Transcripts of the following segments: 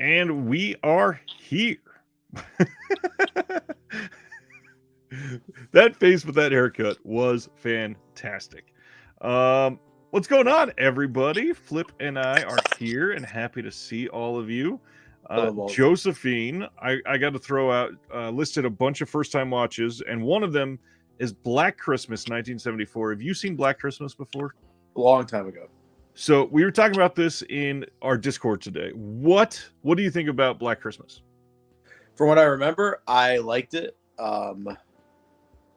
And we are here. That face with that haircut was fantastic. What's going on, everybody? Flip and I are here and happy to see all of you. Josephine, I got to throw out, listed a bunch of first-time watches, and one of them is Black Christmas 1974. Have you seen Black Christmas before? A long time ago. So we were talking about this in our Discord today. What do you think about Black Christmas? From what I remember, I liked it.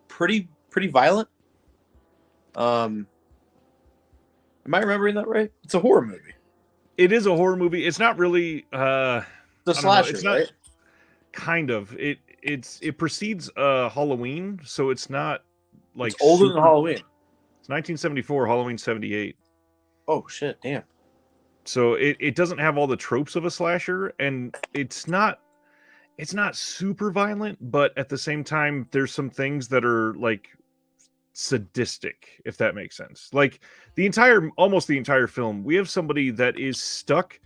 Pretty violent. Am I remembering that right? It's a horror movie. It is a horror movie. It's not really the slasher, it's not, right? Kind of. It precedes Halloween, so it's not like it's older than Halloween. It's 1974, Halloween 78. Oh shit, damn. So it doesn't have all the tropes of a slasher, and it's not super violent, but at the same time, there's some things that are like sadistic, if that makes sense. Like almost the entire film, we have somebody that is stuck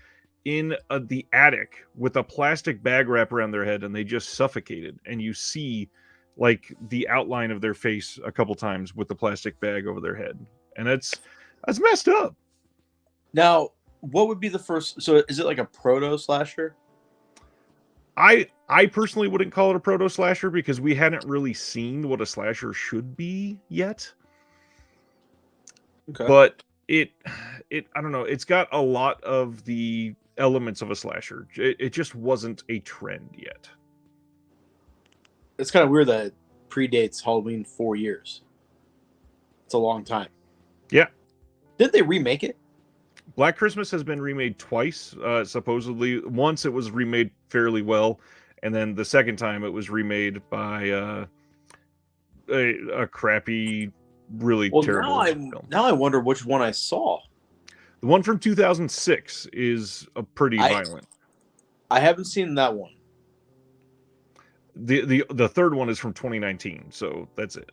in the attic with a plastic bag wrapped around their head, and they just suffocated, and you see like the outline of their face a couple times with the plastic bag over their head, and that's messed up. Now, what would be the first? So, is it like a proto slasher? I personally wouldn't call it a proto slasher because we hadn't really seen what a slasher should be yet. Okay. But it I don't know, it's got a lot of the elements of a slasher. It just wasn't a trend yet. It's kind of weird that it predates Halloween 4 years. It's a long time. Yeah. Did they remake it? Black Christmas has been remade twice, supposedly. Once it was remade fairly well, and then the second time it was remade by a crappy, really terrible film. Now I wonder which one I saw. The one from 2006 is a pretty violent. I haven't seen that one. The third one is from 2019, so that's it.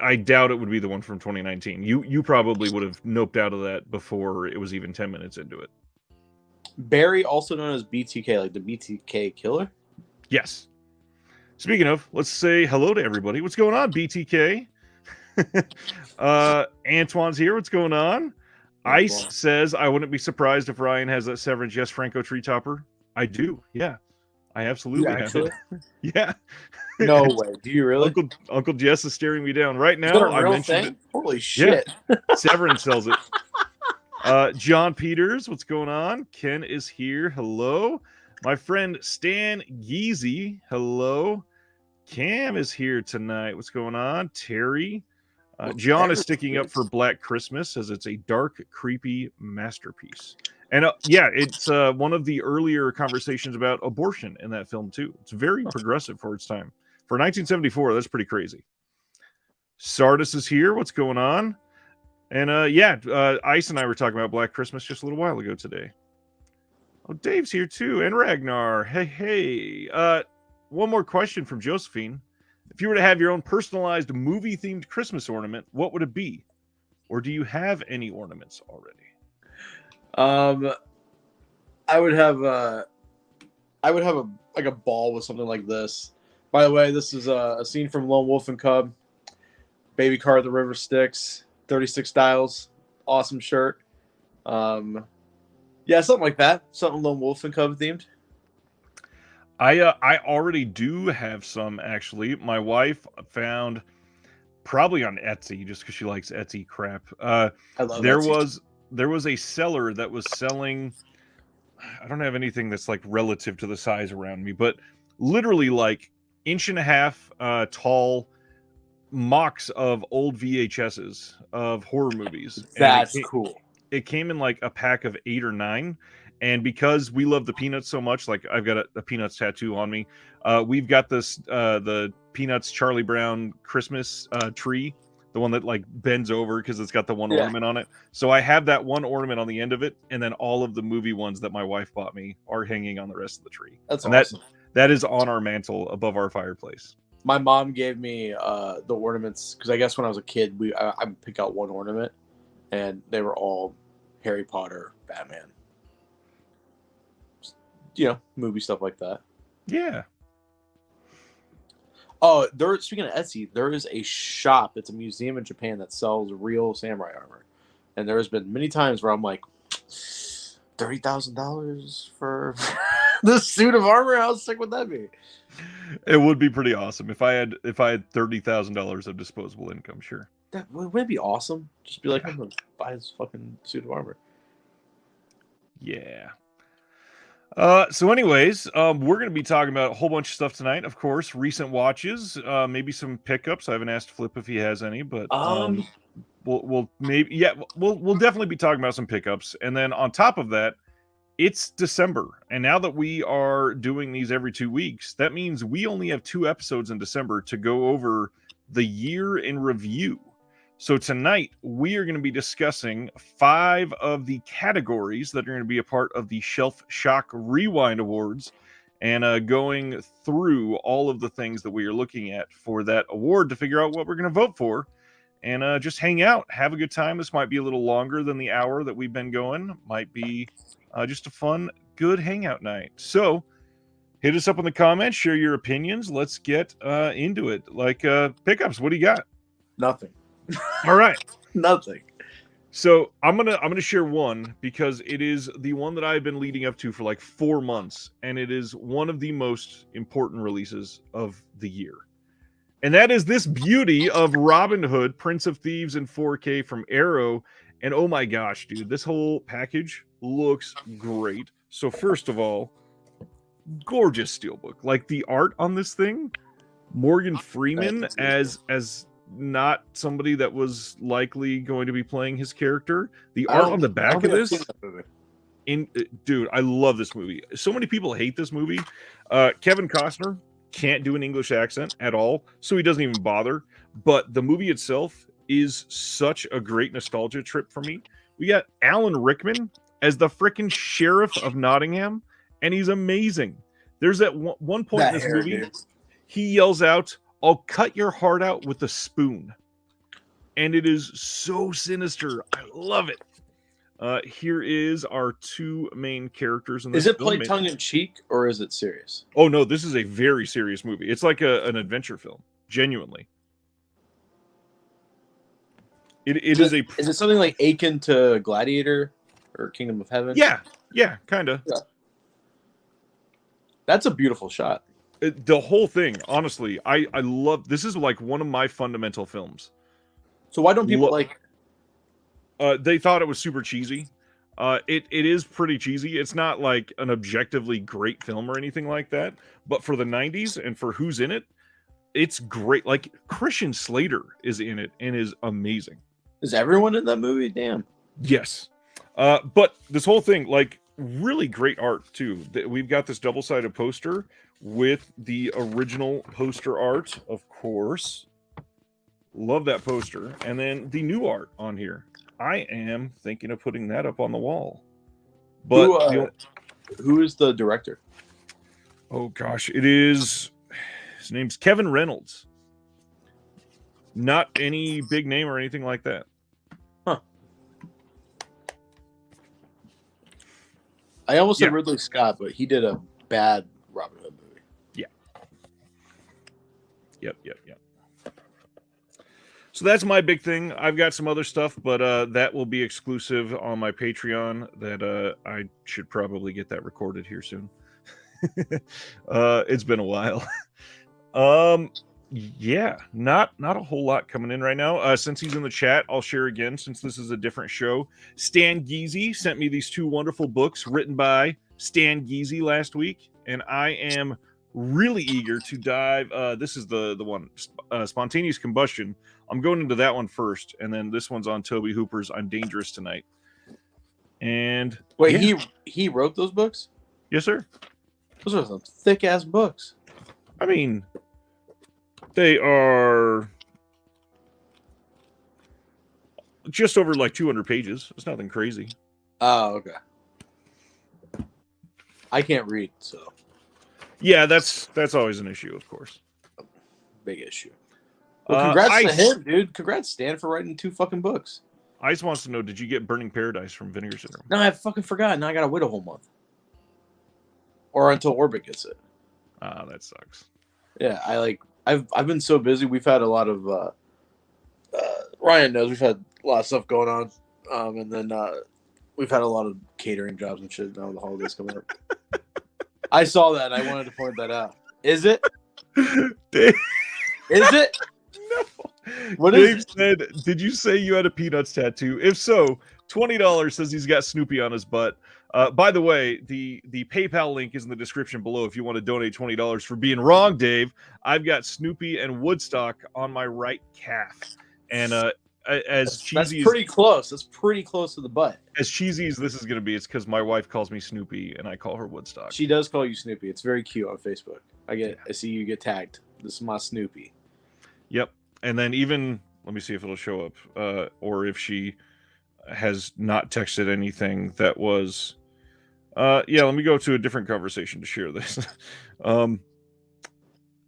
I doubt it would be the one from 2019. You probably would have noped out of that before it was even 10 minutes into it. Barry, also known as BTK, like the BTK killer? Yes. Speaking of, let's say hello to everybody. What's going on, BTK? Antoine's here. What's going on? Ice says, I wouldn't be surprised if Ryan has a Severance Yes Franco tree topper. I do, yeah. I absolutely have it. Yeah. No way. Do you really? Uncle Jess is staring me down right now. I mentioned it. Holy shit. Yeah. Severance sells it. John Peters, what's going on? Ken is here. Hello. My friend Stan Geezy. Hello. Cam is here tonight. What's going on? Terry. John is sticking up for Black Christmas as it's a dark, creepy masterpiece. And yeah, it's one of the earlier conversations about abortion in that film, too. It's very progressive for its time. For 1974, that's pretty crazy. Sardis is here. What's going on? And Ice and I were talking about Black Christmas just a little while ago today. Oh, Dave's here, too. And Ragnar. Hey. One more question from Josephine. If you were to have your own personalized movie-themed Christmas ornament, what would it be? Or do you have any ornaments already? I would have a ball with something like this. By the way, this is a scene from Lone Wolf and Cub. Baby Car, the River Styx, 36 Dials, awesome shirt. Yeah, something like that. Something Lone Wolf and Cub themed. I already do have some, actually. My wife found, probably on Etsy, just because she likes Etsy crap. I love Etsy. There was a seller that was selling, I don't have anything that's like relative to the size around me, but literally like 1.5 inch tall mocks of old VHSs of horror movies. That's cool. It came in like a pack of 8 or 9. And because we love the Peanuts so much, like I've got a Peanuts tattoo on me, we've got this, the Peanuts Charlie Brown Christmas tree. The one that like bends over because it's got the one ornament on it. So I have that one ornament on the end of it, and then all of the movie ones that my wife bought me are hanging on the rest of the tree. That's awesome. That is on our mantle above our fireplace. My mom gave me the ornaments because I guess when I was a kid, I would pick out one ornament, and they were all Harry Potter, Batman. movie stuff like that. Yeah. Oh, speaking of Etsy, there is a shop. It's a museum in Japan that sells real samurai armor, and there has been many times where I'm like, $30,000 for this suit of armor. How sick would that be? It would be pretty awesome if I had $30,000 of disposable income. Sure. That wouldn't it be awesome? Just be like, I'm gonna buy this fucking suit of armor. Yeah. So anyways, we're going to be talking about a whole bunch of stuff tonight. Of course, recent watches, maybe some pickups. I haven't asked Flip if he has any, but we'll definitely be talking about some pickups. And then on top of that, it's December. And now that we are doing these every 2 weeks, that means we only have 2 episodes in December to go over the year in review. So tonight, we are going to be discussing 5 of the categories that are going to be a part of the Shelf Shock Rewind Awards and going through all of the things that we are looking at for that award to figure out what we're going to vote for and just hang out, have a good time. This might be a little longer than the hour that we've been going. Might be just a fun, good hangout night. So hit us up in the comments, share your opinions. Let's get into it. Like pickups, what do you got? Nothing. All right. Nothing. So I'm gonna share one because it is the one that I've been leading up to for like 4 months, and it is one of the most important releases of the year. And that is this beauty of Robin Hood, Prince of Thieves in 4K from Arrow. And oh my gosh, dude, this whole package looks great. So first of all, gorgeous steelbook. Like the art on this thing, Morgan Freeman as not somebody that was likely going to be playing his character. The art on the back of this, dude, I love this movie. So many people hate this movie. Kevin Costner can't do an English accent at all, so he doesn't even bother. But the movie itself is such a great nostalgia trip for me. We got Alan Rickman as the freaking sheriff of Nottingham, and he's amazing. There's that one point in this movie, he yells out, "I'll cut your heart out with a spoon." And it is so sinister. I love it. Here is our 2 main characters in this. Is it played tongue-in-cheek or is it serious? Oh, no, this is a very serious movie. It's like an adventure film. Genuinely. Is it something like akin to Gladiator or Kingdom of Heaven? Yeah, kind of. Yeah. That's a beautiful shot. The whole thing, honestly, I love. This is like one of my fundamental films. So why don't people like? They thought it was super cheesy. It is pretty cheesy. It's not like an objectively great film or anything like that. But for the 90s and for who's in it, it's great. Like Christian Slater is in it and is amazing. Is everyone in that movie? Damn. Yes. But this whole thing, like, really great art too. We've got this double-sided poster with the original poster art, of course. Love that poster. And then the new art on here. I am thinking of putting that up on the wall. But who is the director? Oh gosh, his name's Kevin Reynolds. Not any big name or anything like that. Huh. I almost said Ridley Scott, but he did a bad Robin Hood movie. Yeah. Yep. So that's my big thing. I've got some other stuff, but that will be exclusive on my Patreon. That I should probably get that recorded here soon. It's been a while. Yeah, not a whole lot coming in right now. Since he's in the chat, I'll share again, since this is a different show. Stan Geezy sent me these 2 wonderful books written by Stan Geezy last week, and I am really eager to dive. This is the one, Spontaneous Combustion. I'm going into that one first, and then this one's on Toby Hooper's I'm Dangerous Tonight. And wait, he wrote those books? Yes, sir. Those are some thick ass books. I mean, they are just over like 200 pages. It's nothing crazy. Oh, okay. I can't read, so. Yeah, that's always an issue, of course. Big issue. Well, congrats to him, dude. Congrats, Stan, for writing 2 fucking books. Ice wants to know, did you get Burning Paradise from Vinegar Syndrome? No, I fucking forgot. Now I gotta wait a whole month. or until Orbit gets it. Ah, that sucks. Yeah, I've been so busy. We've had a lot of Ryan knows we've had a lot of stuff going on, and then we've had a lot of catering jobs and shit now with the holidays coming up. I saw that and I wanted to point that out. Is it? Dave, Is it? no. What Dave is it? said, "Did you say you had a Peanuts tattoo? If so, $20 says he's got Snoopy on his butt." By the way, the PayPal link is in the description below if you want to donate $20 for being wrong, Dave. I've got Snoopy and Woodstock on my right calf, and as cheesy That's pretty close. That's pretty close to the butt. as cheesy as this is going to be, it's because my wife calls me Snoopy and I call her Woodstock. She does call you Snoopy. It's very cute on Facebook. I see you get tagged. This is my Snoopy. Yep. And then even let me see if it'll show up, or if she has not texted anything that was. Yeah, let me go to a different conversation to share this.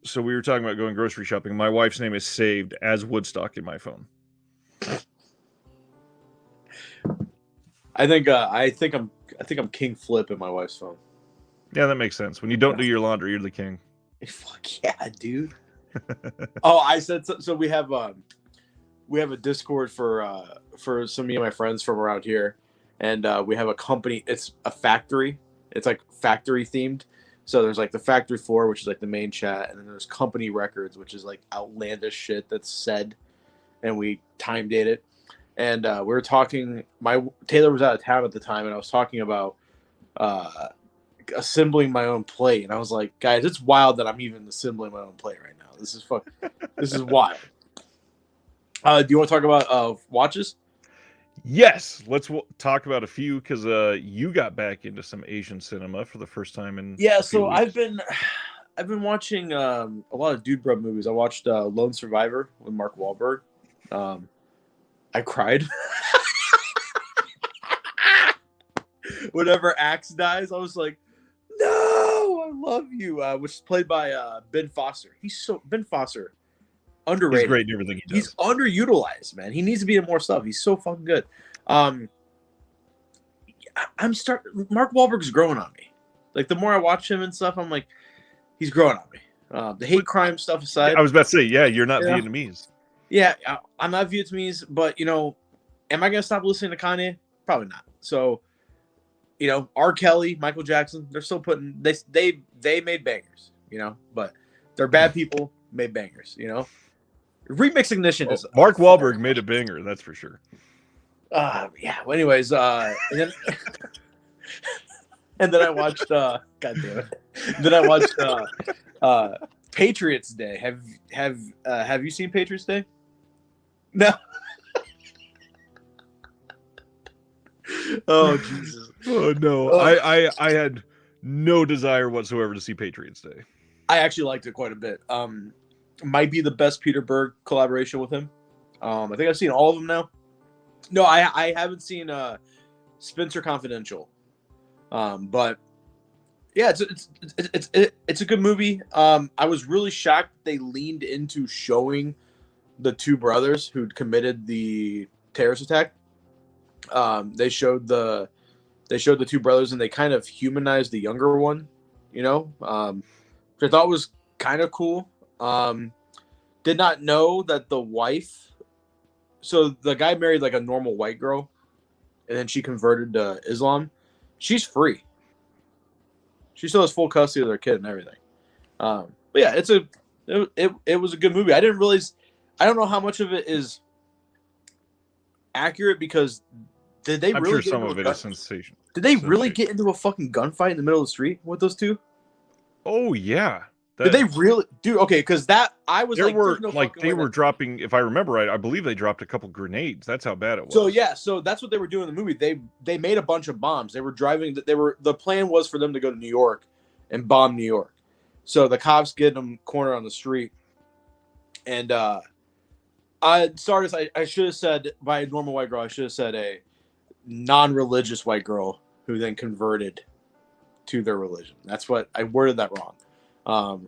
So we were talking about going grocery shopping. My wife's name is saved as Woodstock in my phone. I think I'm King Flip in my wife's phone. Yeah, that makes sense. When you don't do your laundry, you're the king. Fuck yeah, dude. Oh, I said so. We have a Discord for some of me and my friends from around here, and we have a company. It's a factory. It's like factory themed. So there's like the factory floor, which is like the main chat, and then there's company records, which is like outlandish shit that's said, and we time date it. And we were talking. Taylor was out of town at the time, and I was talking about assembling my own plate, and I was like, guys, it's wild that I'm even assembling my own plate right now. This is wild. Do you want to talk about watches? Yes, let's talk about a few because you got back into some Asian cinema for the first time in So weeks. I've been watching a lot of dude bro movies. I watched Lone Survivor with Mark Wahlberg. I cried. Whenever Axe dies, I was like, no, I love you. Which is played by Ben Foster. Ben Foster. Underrated. He's great in everything he does. He's underutilized, man. He needs to be in more stuff. He's so fucking good. Mark Wahlberg's growing on me. Like the more I watch him and stuff, I'm like, he's growing on me. The hate crime stuff aside. I was about to say, yeah, you're not Vietnamese. Yeah, I'm not Vietnamese, but am I gonna stop listening to Kanye? Probably not. So, R. Kelly, Michael Jackson, they're still putting they made bangers, but they're bad people made bangers, Remix Ignition is Mark Wahlberg made a banger, that's for sure. Yeah. Well, anyways, and then I watched God damn it. Then I watched Patriots Day. Have you seen Patriots Day? No. Oh Jesus. Oh no. I had no desire whatsoever to see Patriots Day. I actually liked it quite a bit. Might be the best Peter Berg collaboration with him. I think I've seen all of them now. No, I haven't seen Spencer Confidential. But yeah, it's a good movie. I was really shocked they leaned into showing the two brothers who'd committed the terrorist attack. They showed the two brothers and they kind of humanized the younger one, which I thought was kind of cool. Did not know that the wife. So the guy married like a normal white girl, and then she converted to Islam. She's free. She still has full custody of their kid and everything. But yeah, it was a good movie. I didn't realize. I don't know how much of it is accurate because did they I'm really? Sure some of it is sensation. Did they really get into a fucking gunfight in the middle of the street with those two? Oh yeah. Did they really do? Okay, because that I was they were dropping. If I remember right, I believe they dropped a couple grenades. That's how bad it was. So yeah, so that's what they were doing in the movie. They made a bunch of bombs. They were driving. The plan was for them to go to New York and bomb New York. So the cops get them cornered on the street, and I should have said by a normal white girl. I should have said a non-religious white girl who then converted to their religion. That's what I worded that wrong. I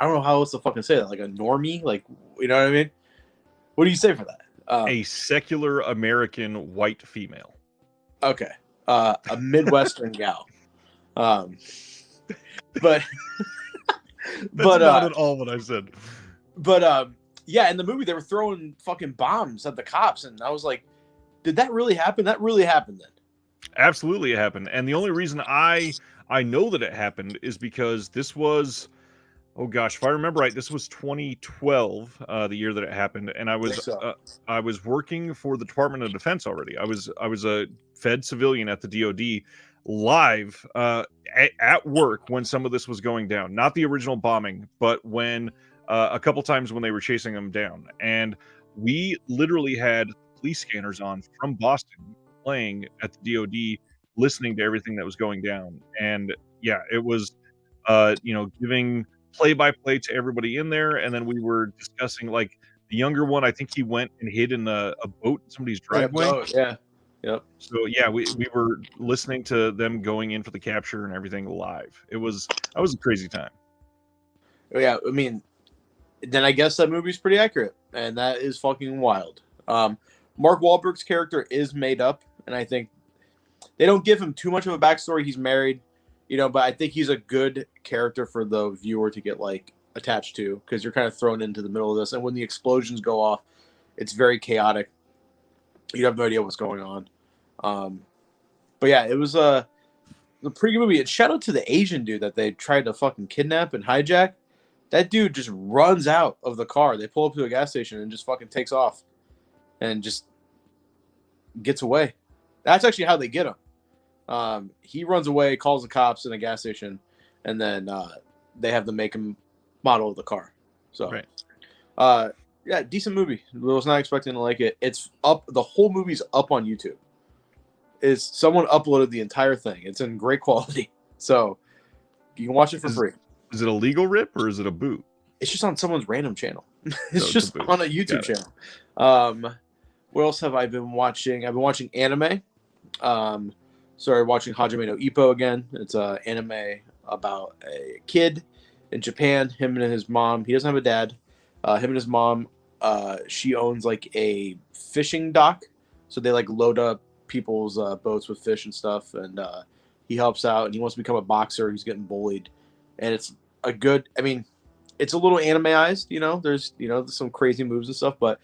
don't know how else to fucking say that. Like a normie, like you know what I mean? What do you say for that? A secular American white female. Okay, a Midwestern gal. But That's not at all what I said. But yeah, in the movie they were throwing fucking bombs at the cops, and I was like, did that really happen? That really happened then? Absolutely, it happened. And the only reason I know that it happened is because this was, oh gosh, if I remember right, this was 2012, the year that it happened, and I was working for the Department of Defense already. I was a Fed civilian at the DoD, live at work when some of this was going down. Not the original bombing, but when a couple times when they were chasing them down, and we literally had police scanners on from Boston playing at the DoD, listening to everything that was going down. And yeah, it was giving play-by-play to everybody in there, and then we were discussing, like, the younger one, I think he went and hid in a boat in somebody's driveway. Yeah. Yep. So yeah, we were listening to them going in for the capture and everything live. That was a crazy time. Yeah, I mean, then I guess that movie's pretty accurate, and that is fucking wild. Mark Wahlberg's character is made up, and I think they don't give him too much of a backstory. He's married, but I think he's a good character for the viewer to get like attached to, because you're kind of thrown into the middle of this, and when the explosions go off, it's very chaotic. You have no idea what's going on. But yeah, it was a pretty good movie. And shout out to the Asian dude that they tried to fucking kidnap and hijack. That dude just runs out of the car. They pull up to a gas station and just fucking takes off and just gets away. That's actually how they get him. He runs away, calls the cops in a gas station, and then they have them make him model the car. So, right. Yeah, decent movie. I was not expecting to like it. It's up. The whole movie's up on YouTube. Someone uploaded the entire thing. It's in great quality, so you can watch it for free. Is it a legal rip or is it a boot? It's just on someone's random channel. It's just a on a YouTube channel. What else have I been watching? I've been watching anime. Started watching Hajime no Ippo again. It's an anime about a kid in Japan. Him and his mom. He doesn't have a dad. Him and his mom. She owns like a fishing dock, so they like load up people's boats with fish and stuff. And he helps out, and he wants to become a boxer. He's getting bullied, and it's a good. I mean, it's a little animeized. There's some crazy moves and stuff, but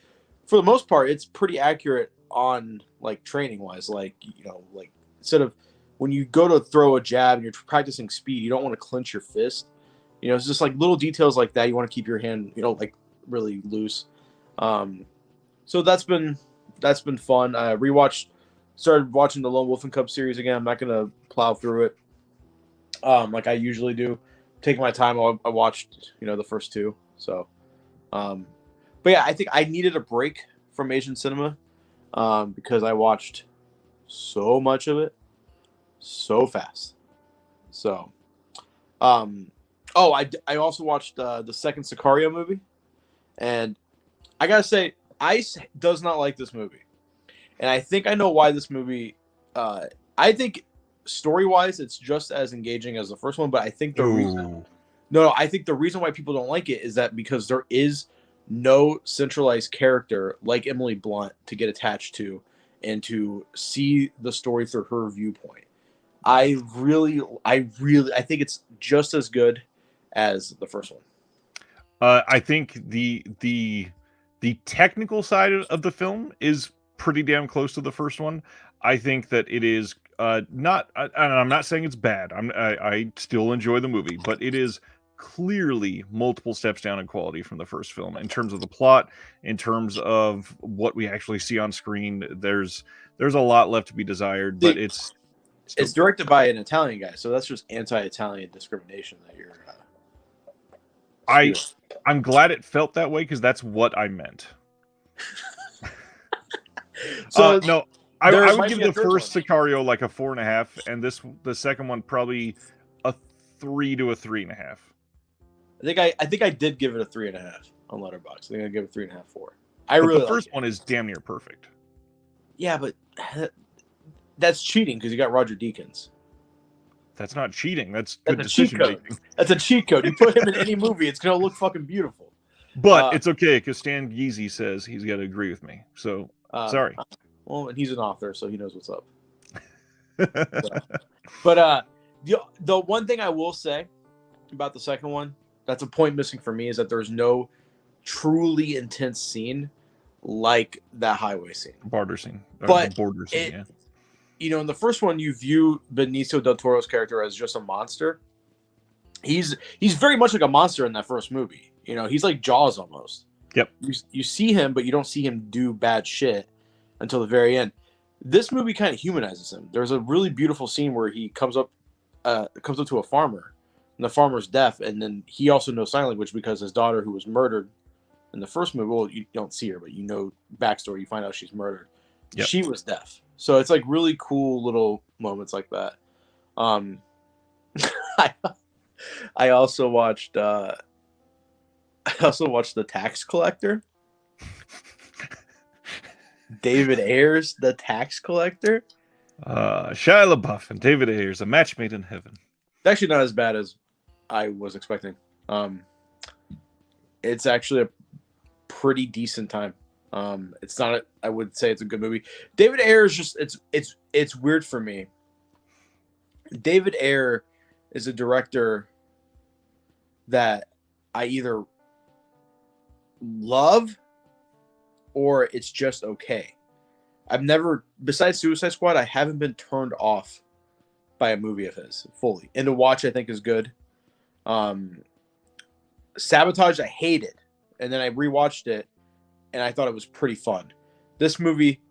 for the most part, it's pretty accurate on like training wise. Like instead of when you go to throw a jab and you're practicing speed, you don't want to clench your fist. It's just like little details like that. You want to keep your hand, like really loose. So that's been fun. I started watching the Lone Wolf and Cub series again. I'm not gonna plow through it like I usually do. Taking my time. I watched the first two. So, but yeah, I think I needed a break from Asian cinema because I watched so much of it so fast. So, I also watched the second Sicario movie, and I gotta say, Ice does not like this movie, and I think I know why this movie. I think story-wise, it's just as engaging as the first one, but I think I think the reason why people don't like it is that because there is no centralized character like Emily Blunt to get attached to and to see the story through her viewpoint. I think it's just as good as the first one. I think the technical side of the film is pretty damn close to the first one. I think that it is not. I'm not saying it's bad. I still enjoy the movie, but it is clearly multiple steps down in quality from the first film in terms of the plot, in terms of what we actually see on screen. There's a lot left to be desired, but it's directed by an Italian guy, so that's just anti-Italian discrimination that you're. I'm glad it felt that way because that's what I meant. So no, I would give the first Sicario like a 4.5, and the second one probably a 3 to a 3.5. I think I did give it a 3.5 on Letterboxd. I think I give it 3.5, 4. The first one is damn near perfect. Yeah, but that's cheating because you got Roger Deakins. That's not cheating. That's good decision making. That's a cheat code. You put him in any movie, it's gonna look fucking beautiful. But it's okay because Stan Geezy says he's got to agree with me. So sorry. Well, and he's an author, so he knows what's up. But The one thing I will say about the second one, that's a point missing for me, is that there's no truly intense scene like that highway scene. Border scene. But the border scene, yeah. You know, in the first one, you view Benicio del Toro's character as just a monster. He's very much like a monster in that first movie. You know, he's like Jaws almost. Yep. You see him, but you don't see him do bad shit until the very end. This movie kind of humanizes him. There's a really beautiful scene where he comes up to a farmer, and the farmer's deaf, and then he also knows sign language because his daughter, who was murdered in the first movie, well, you don't see her, but you know backstory. You find out she's murdered. Yep. She was deaf. So it's like really cool little moments like that. I also watched The Tax Collector. David Ayer's The Tax Collector. Shia LaBeouf and David Ayer's a match made in heaven. It's actually not as bad as I was expecting. It's actually a pretty decent time. It's not. I would say it's a good movie. David Ayer is just. It's weird for me. David Ayer is a director that I either love or it's just okay. I've never, besides Suicide Squad, I haven't been turned off by a movie of his fully. And to watch, I think, is good. Sabotage, I hated, and then I rewatched it, and I thought it was pretty fun. This movie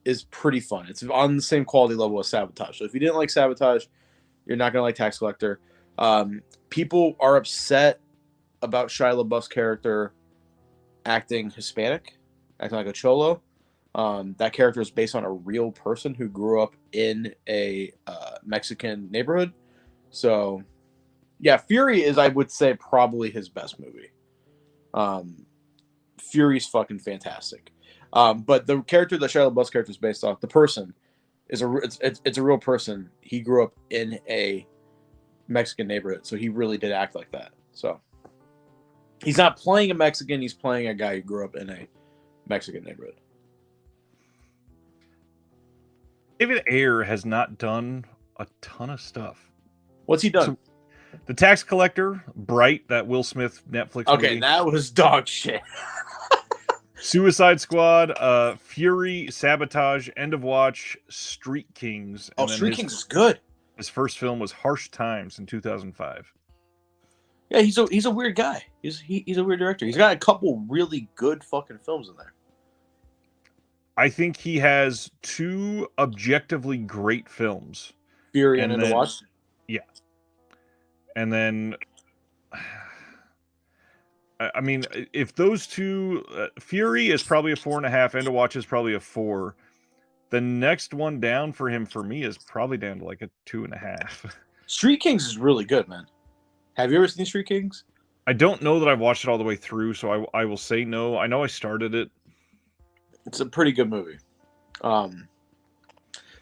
is pretty fun. It's on the same quality level as Sabotage. So if you didn't like Sabotage, you're not going to like Tax Collector. People are upset about Shia LaBeouf's character acting Hispanic, acting like a cholo. That character is based on a real person who grew up in a Mexican neighborhood. So, yeah, Fury is, I would say, probably his best movie. Fury's fucking fantastic. But the character that Shia LaBeouf's character is based off, the person, is it's a real person. He grew up in a Mexican neighborhood, so he really did act like that. So he's not playing a Mexican, he's playing a guy who grew up in a Mexican neighborhood. David Ayer has not done a ton of stuff. What's he done? So, The Tax Collector, Bright, that Will Smith Netflix movie. Okay, that was dog shit. Suicide Squad, Fury, Sabotage, End of Watch, Street Kings. And Street Kings is good. His first film was Harsh Times in 2005. Yeah, he's a weird guy. He's a weird director. He's got a couple really good fucking films in there. I think he has two objectively great films. Fury and End of Watch? Yeah. And then, I mean, if those two, Fury is probably a 4.5, End of Watch is probably a 4. The next one down for him, for me, is probably down to like a 2.5. Street Kings is really good, man. Have you ever seen Street Kings? I don't know that I've watched it all the way through, so I will say no. I know I started it. It's a pretty good movie. But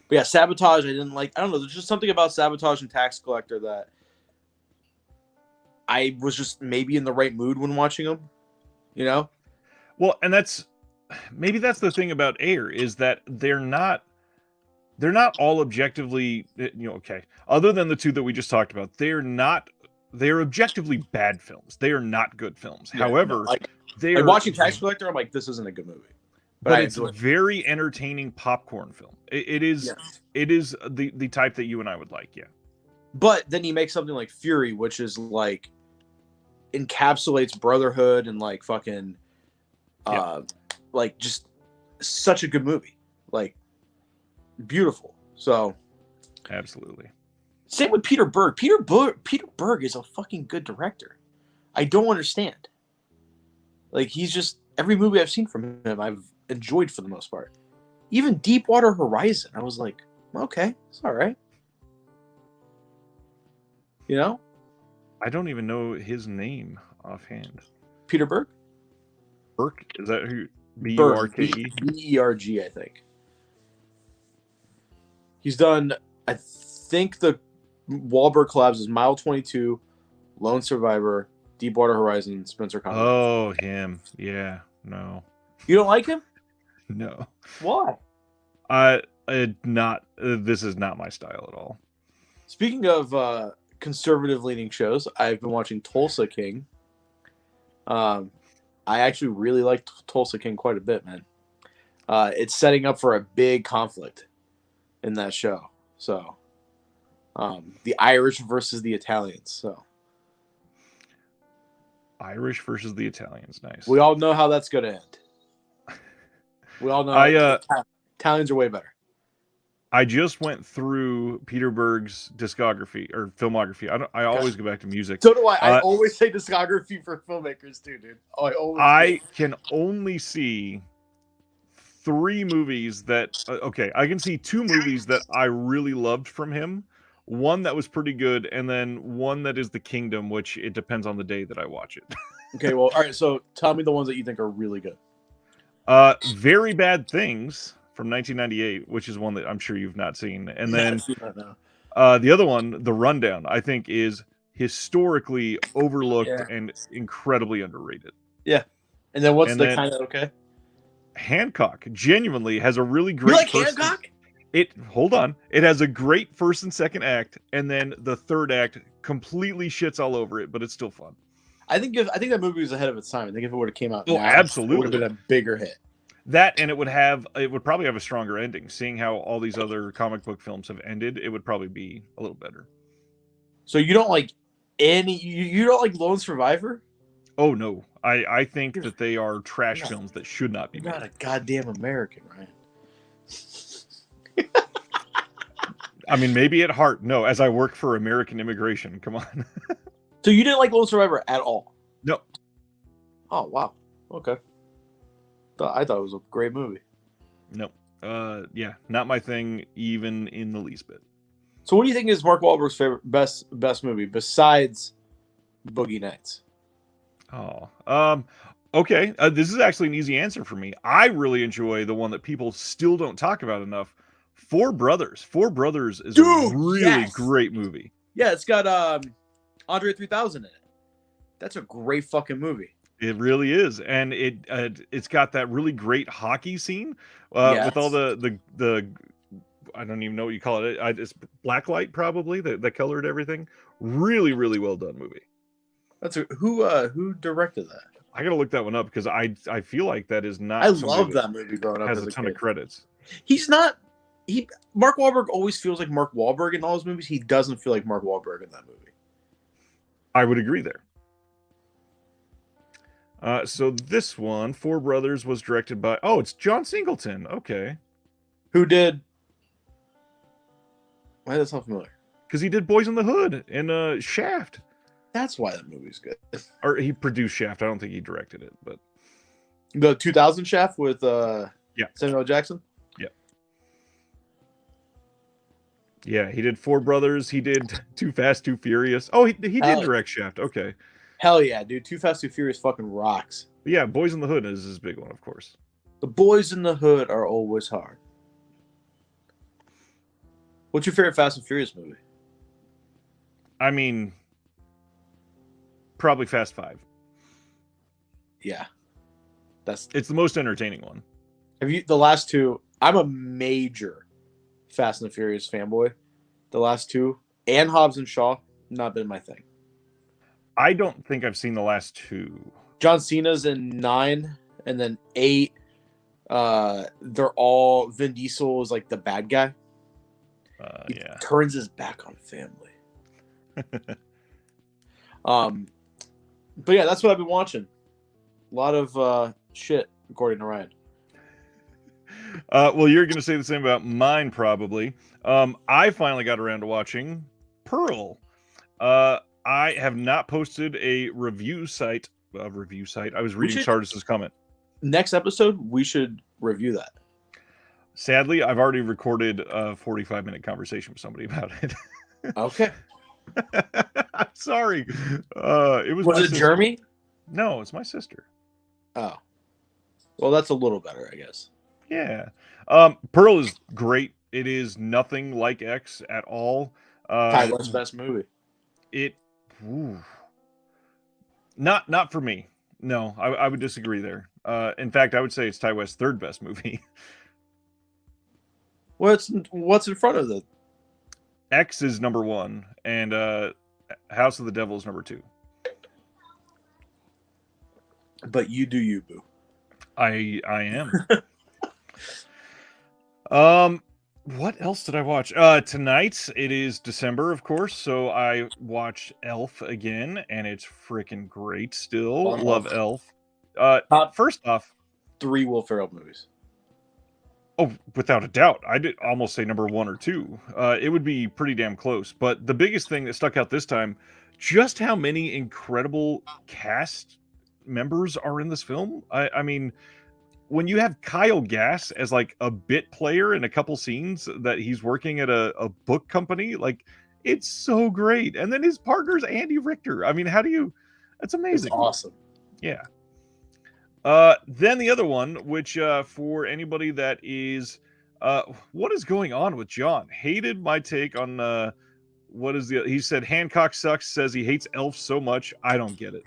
yeah, Sabotage, I didn't like. I don't know. There's just something about Sabotage and Tax Collector that I was just maybe in the right mood when watching them. You know? Well, and maybe that's the thing about Ayer, is that they're not all objectively, okay. Other than the two that we just talked about, they're objectively bad films. They are not good films. Yeah, however, they're watching Tax Collector, I'm like, this isn't a good movie. But it's a very entertaining popcorn film. It is the type that you and I would like, yeah. But then you make something like Fury, which is like encapsulates brotherhood and like fucking like just such a good movie. Like beautiful. So absolutely. Same with Peter Berg. Peter Berg is a fucking good director. I don't understand. Like he's just every movie I've seen from him I've enjoyed for the most part. Even Deepwater Horizon, I was like, okay, it's all right. You know? I don't even know his name offhand. Peter Berg? Berg? Is that who? B-U-R-K-E? B-E-R-G, I think. He's done, I think the Wahlberg collabs is Mile 22, Lone Survivor, Deepwater Horizon, Spencer Conway. Oh, him. Yeah. No. You don't like him? No. Why? This is not my style at all. Speaking of conservative-leaning shows, I've been watching Tulsa King. I actually really like Tulsa King quite a bit, man. It's setting up for a big conflict in that show. So, the Irish versus the Italians. So, Irish versus the Italians. Nice. we all know how that's going to end. We all know Italians are way better. I just went through Peter Berg's discography or filmography. I always go back to music. So do I. I always say discography for filmmakers too, dude. I can only see 3 movies that I can see 2 movies that I really loved from him. One that was pretty good, and then one that is The Kingdom, which it depends on the day that I watch it. Okay, well, all right. So tell me the ones that you think are really good. Very Bad Things from 1998, which is one that I'm sure you've not seen. And then the other one, The Rundown, I think is historically overlooked and incredibly underrated. Yeah. And then what's the kind of okay? Hancock genuinely has a really great. You like Hancock? Hold on. It has a great first and second act, and then the third act completely shits all over it, but it's still fun. I think that movie was ahead of its time. I think if it would have came out, absolutely, it would have been a bigger hit. That, and it would probably have a stronger ending. Seeing how all these other comic book films have ended, it would probably be a little better. So you don't like you don't like Lone Survivor? Oh no, I think that they are trash films that should not be made. You're not a goddamn American, Ryan. I mean, maybe at heart, no. As I work for American immigration, come on. So you didn't like Lone Survivor at all? No. Oh wow. Okay. I thought it was a great movie. No. Yeah, not my thing, even in the least bit. So, what do you think is Mark Wahlberg's favorite best movie besides Boogie Nights? Oh, okay. This is actually an easy answer for me. I really enjoy the one that people still don't talk about enough. Four Brothers. Four Brothers is a really great movie. Yeah, it's got Andre 3000 in it. That's a great fucking movie. It really is, and it's got that really great hockey scene with all the I don't even know what you call it. It's blacklight probably that colored everything. Really, really well done movie. That's who directed that? I gotta look that one up because I feel like that is not. I love that movie growing up. Has a ton of credits. He's not. Mark Wahlberg always feels like Mark Wahlberg in all his movies. He doesn't feel like Mark Wahlberg in that movie. I would agree there. So this one, Four Brothers, was directed by... Oh, it's John Singleton. Okay. Who did... Why does that sound familiar? Because he did Boys in the Hood and Shaft. That's why that movie's good. Or he produced Shaft. I don't think he directed it, but... The 2000 Shaft with Samuel L. Jackson? Yeah. Yeah, he did Four Brothers. He did Too Fast, Too Furious. Oh, he did direct Shaft. Okay. Hell yeah, dude. Too Fast, Too Furious fucking rocks. But yeah, Boys in the Hood is his big one, of course. The boys in the hood are always hard. What's your favorite Fast and Furious movie? I mean, probably Fast 5. Yeah. It's the most entertaining one. The last two, I'm a major Fast and the Furious fanboy. The last two, and Hobbs and Shaw, not been my thing. I don't think I've seen the last two. John Cena's in 9, and then 8. They're all Vin Diesel is like the bad guy. He turns his back on family. But yeah, that's what I've been watching. A lot of shit, according to Ryan. Well, you're going to say the same about mine, probably. I finally got around to watching Pearl. I have not posted a review site. I was reading Sardis's comment. Next episode, we should review that. Sadly, I've already recorded a 45-minute conversation with somebody about it. Okay. I'm sorry. Was it Jeremy? No, it's my sister. Oh. Well, that's a little better, I guess. Yeah. Pearl is great. It is nothing like X at all. Ty West's best movie. Not for me. No, I would disagree there. In fact, I would say it's Ty West's third best movie. What's in front of it? X is number 1, and House of the Devil is number 2. But you do you, boo. I am. What else did I watch? Tonight it is December, of course, so I watched Elf again, and it's freaking great. Still love Elf. Top First off, 3 Will Ferrell movies. oh, without a doubt, I did almost say number 1 or 2. It would be pretty damn close. But the biggest thing that stuck out this time, just how many incredible cast members are in this film. I mean, when you have Kyle Gass as like a bit player in a couple scenes that he's working at a book company, like it's so great. And then his partner's Andy Richter. I mean, how do you? That's amazing. It's awesome. Yeah. Then the other one, which for anybody that is, what is going on with John? Hated my take on what is he said Hancock sucks. Says he hates Elf so much. I don't get it.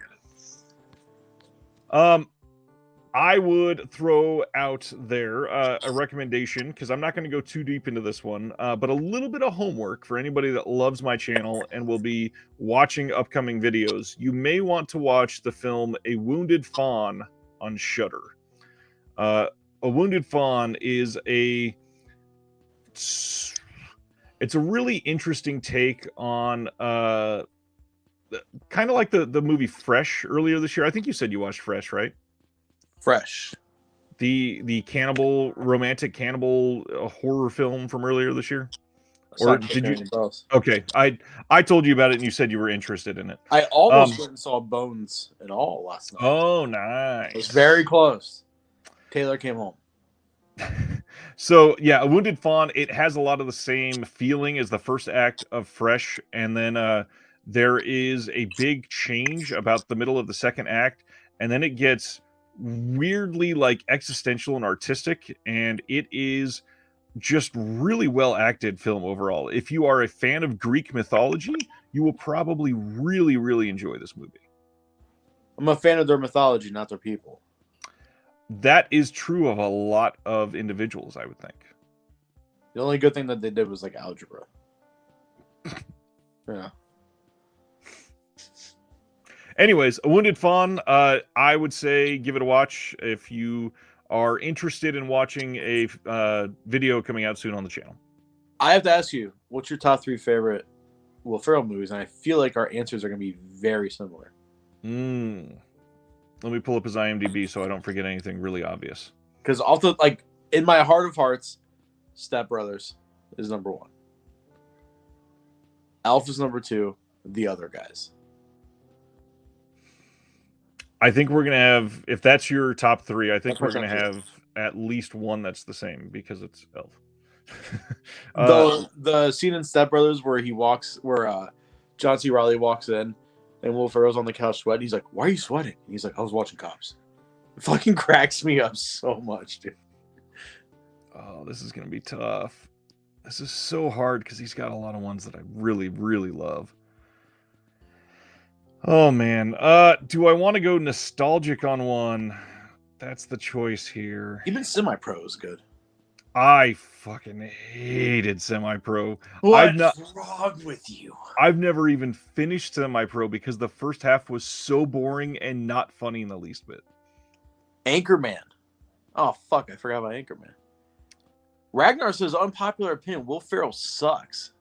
I would throw out there a recommendation, because I'm not going to go too deep into this one, but a little bit of homework for anybody that loves my channel and will be watching upcoming videos. You may want to watch the film A Wounded Fawn on Shudder. A Wounded Fawn is it's a really interesting take on kind of like the movie Fresh earlier this year. I think you said you watched Fresh, right? Fresh. The romantic cannibal horror film from earlier this year? Or did you? Okay, I told you about it and you said you were interested in it. I almost went and saw Bones and All last night. Oh, nice. It was very close. Taylor came home. So yeah, A Wounded Fawn, it has a lot of the same feeling as the first act of Fresh, and then there is a big change about the middle of the second act, and then it gets weirdly like existential and artistic, and it is just really well acted film overall. If you are a fan of Greek mythology, you will probably really enjoy this movie. I'm a fan of their mythology, not their people. That is true of a lot of individuals, I would think. The only good thing that they did was like algebra. Yeah. Anyways, A Wounded Fawn, I would say give it a watch if you are interested in watching a video coming out soon on the channel. I have to ask you, what's your top 3 favorite Will Ferrell movies? And I feel like our answers are going to be very similar. Let me pull up his IMDb so I don't forget anything really obvious. Because also, like, in my heart of hearts, Step Brothers is number 1. Elf is number 2. The Other Guys. I think we're going to have, if that's your top 3, I think we're going to have at least one that's the same, because it's Elf. The scene in Step Brothers where John C. Reilly walks in and Will Ferrell's on the couch sweating. He's like, "Why are you sweating?" And he's like, "I was watching Cops." It fucking cracks me up so much, dude. Oh, this is going to be tough. This is so hard because he's got a lot of ones that I really love. Oh, man. Do I want to go nostalgic on one? That's the choice here. Even Semi-Pro is good. I fucking hated Semi-Pro. What's wrong with you? I've never even finished Semi-Pro because the first half was so boring and not funny in the least bit. Anchorman. Oh, fuck. I forgot about Anchorman. Ragnar says, unpopular opinion, Will Ferrell sucks.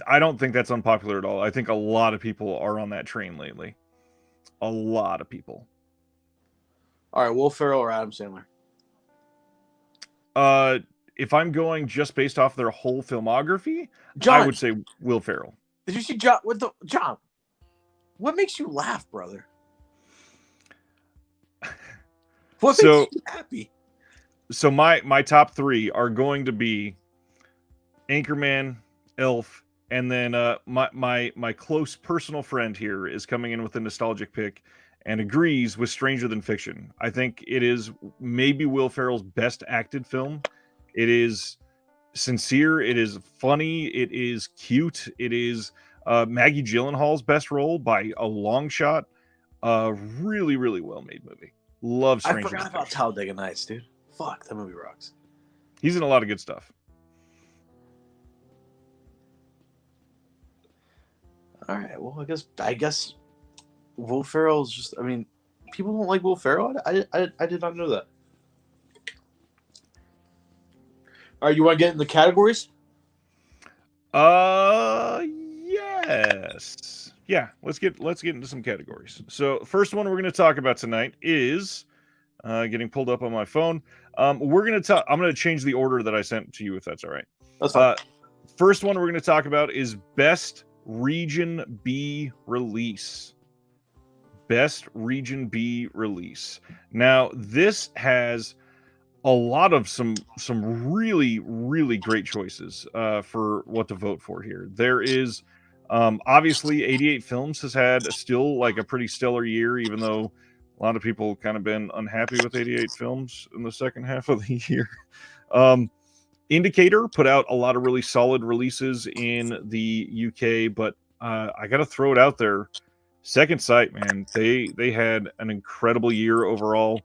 I don't think that's unpopular at all. I think a lot of people are on that train lately. A lot of people. All right, Will Ferrell or Adam Sandler? If I'm going just based off their whole filmography, John, I would say Will Ferrell. Did you see John? John, what makes you laugh, brother? What makes you happy? So my top 3 are going to be Anchorman, Elf, and then my close personal friend here is coming in with a nostalgic pick and agrees with Stranger Than Fiction. I think it is maybe Will Ferrell's best acted film. It is sincere. It is funny. It is cute. It is Maggie Gyllenhaal's best role by a long shot. Really well made movie. Love Stranger Than Fiction. I forgot about Talladega Nights, dude. Fuck, that movie rocks. He's in a lot of good stuff. All right. Well, I guess Will Ferrell is just. I mean, people don't like Will Ferrell. I did not know that. All right, you want to get in the categories? Yes. Yeah, let's get into some categories. So, first one we're going to talk about tonight is getting pulled up on my phone. We're going to talk. I'm going to change the order that I sent to you, if that's all right. That's fine. First one we're going to talk about is Best Region B Release. Best Region B Release. Now, this has a lot of some really great choices for what to vote for here. There is obviously 88 Films has had still like a pretty stellar year, even though a lot of people kind of been unhappy with 88 Films in the second half of the year. Indicator put out a lot of really solid releases in the UK, but I got to throw it out there. Second Sight, man, they had an incredible year overall.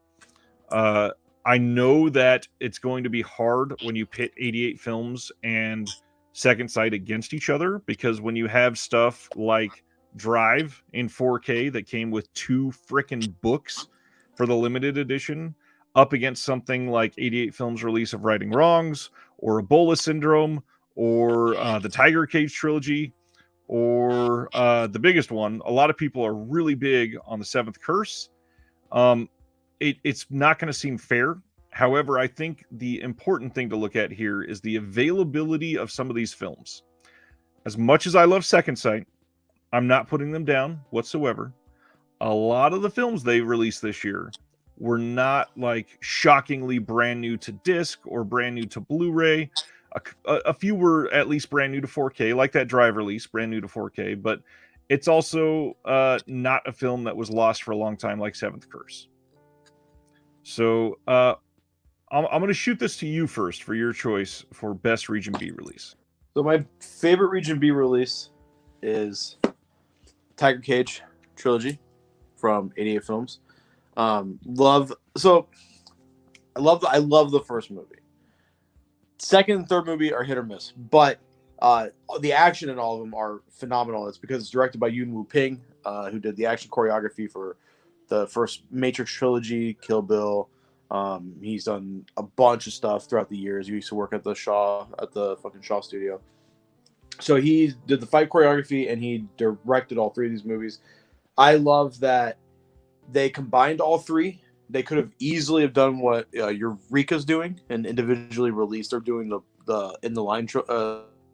I know that it's going to be hard when you pit 88 Films and Second Sight against each other, because when you have stuff like Drive in 4K that came with 2 frickin' books for the limited edition up against something like 88 Films' release of Righting Wrongs or Ebola Syndrome or the Tiger Cage trilogy or the biggest one, a lot of people are really big on the Seventh Curse. It's not going to seem fair. However, I think the important thing to look at here is the availability of some of these films. As much as I love Second Sight, I'm not putting them down whatsoever. A lot of the films they released this year were not like shockingly brand new to disc or brand new to Blu-ray. A few were at least brand new to 4K, like that Drive release, brand new to 4K, but it's also not a film that was lost for a long time like Seventh Curse. So I'm going to shoot this to you first for your choice for Best Region B Release. So my favorite Region B release is Tiger Cage trilogy from 88 Films. I love the first movie. Second and third movie are hit or miss, but the action in all of them are phenomenal. It's because it's directed by Yuen Woo Ping, who did the action choreography for the first Matrix trilogy, Kill Bill. He's done a bunch of stuff throughout the years. He used to work at the fucking Shaw studio. So he did the fight choreography and he directed all 3 of these movies. I love that they combined all 3. They could have easily have done what Eureka's doing and individually released. They're doing the in the line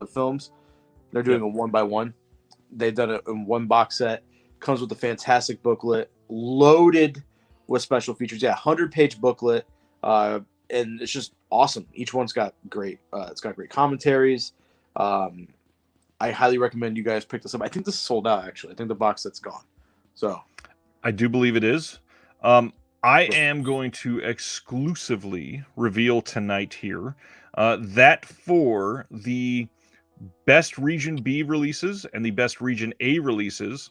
films. They're doing a 1x1. They've done it in one box set. Comes with a fantastic booklet, loaded with special features. Yeah, 100-page booklet, and it's just awesome. Each one's got great. It's got great commentaries. I highly recommend you guys pick this up. I think this is sold out. Actually, I think the box set's gone. So, I do believe it is. I am going to exclusively reveal tonight here that for the Best Region B releases and the Best Region A releases,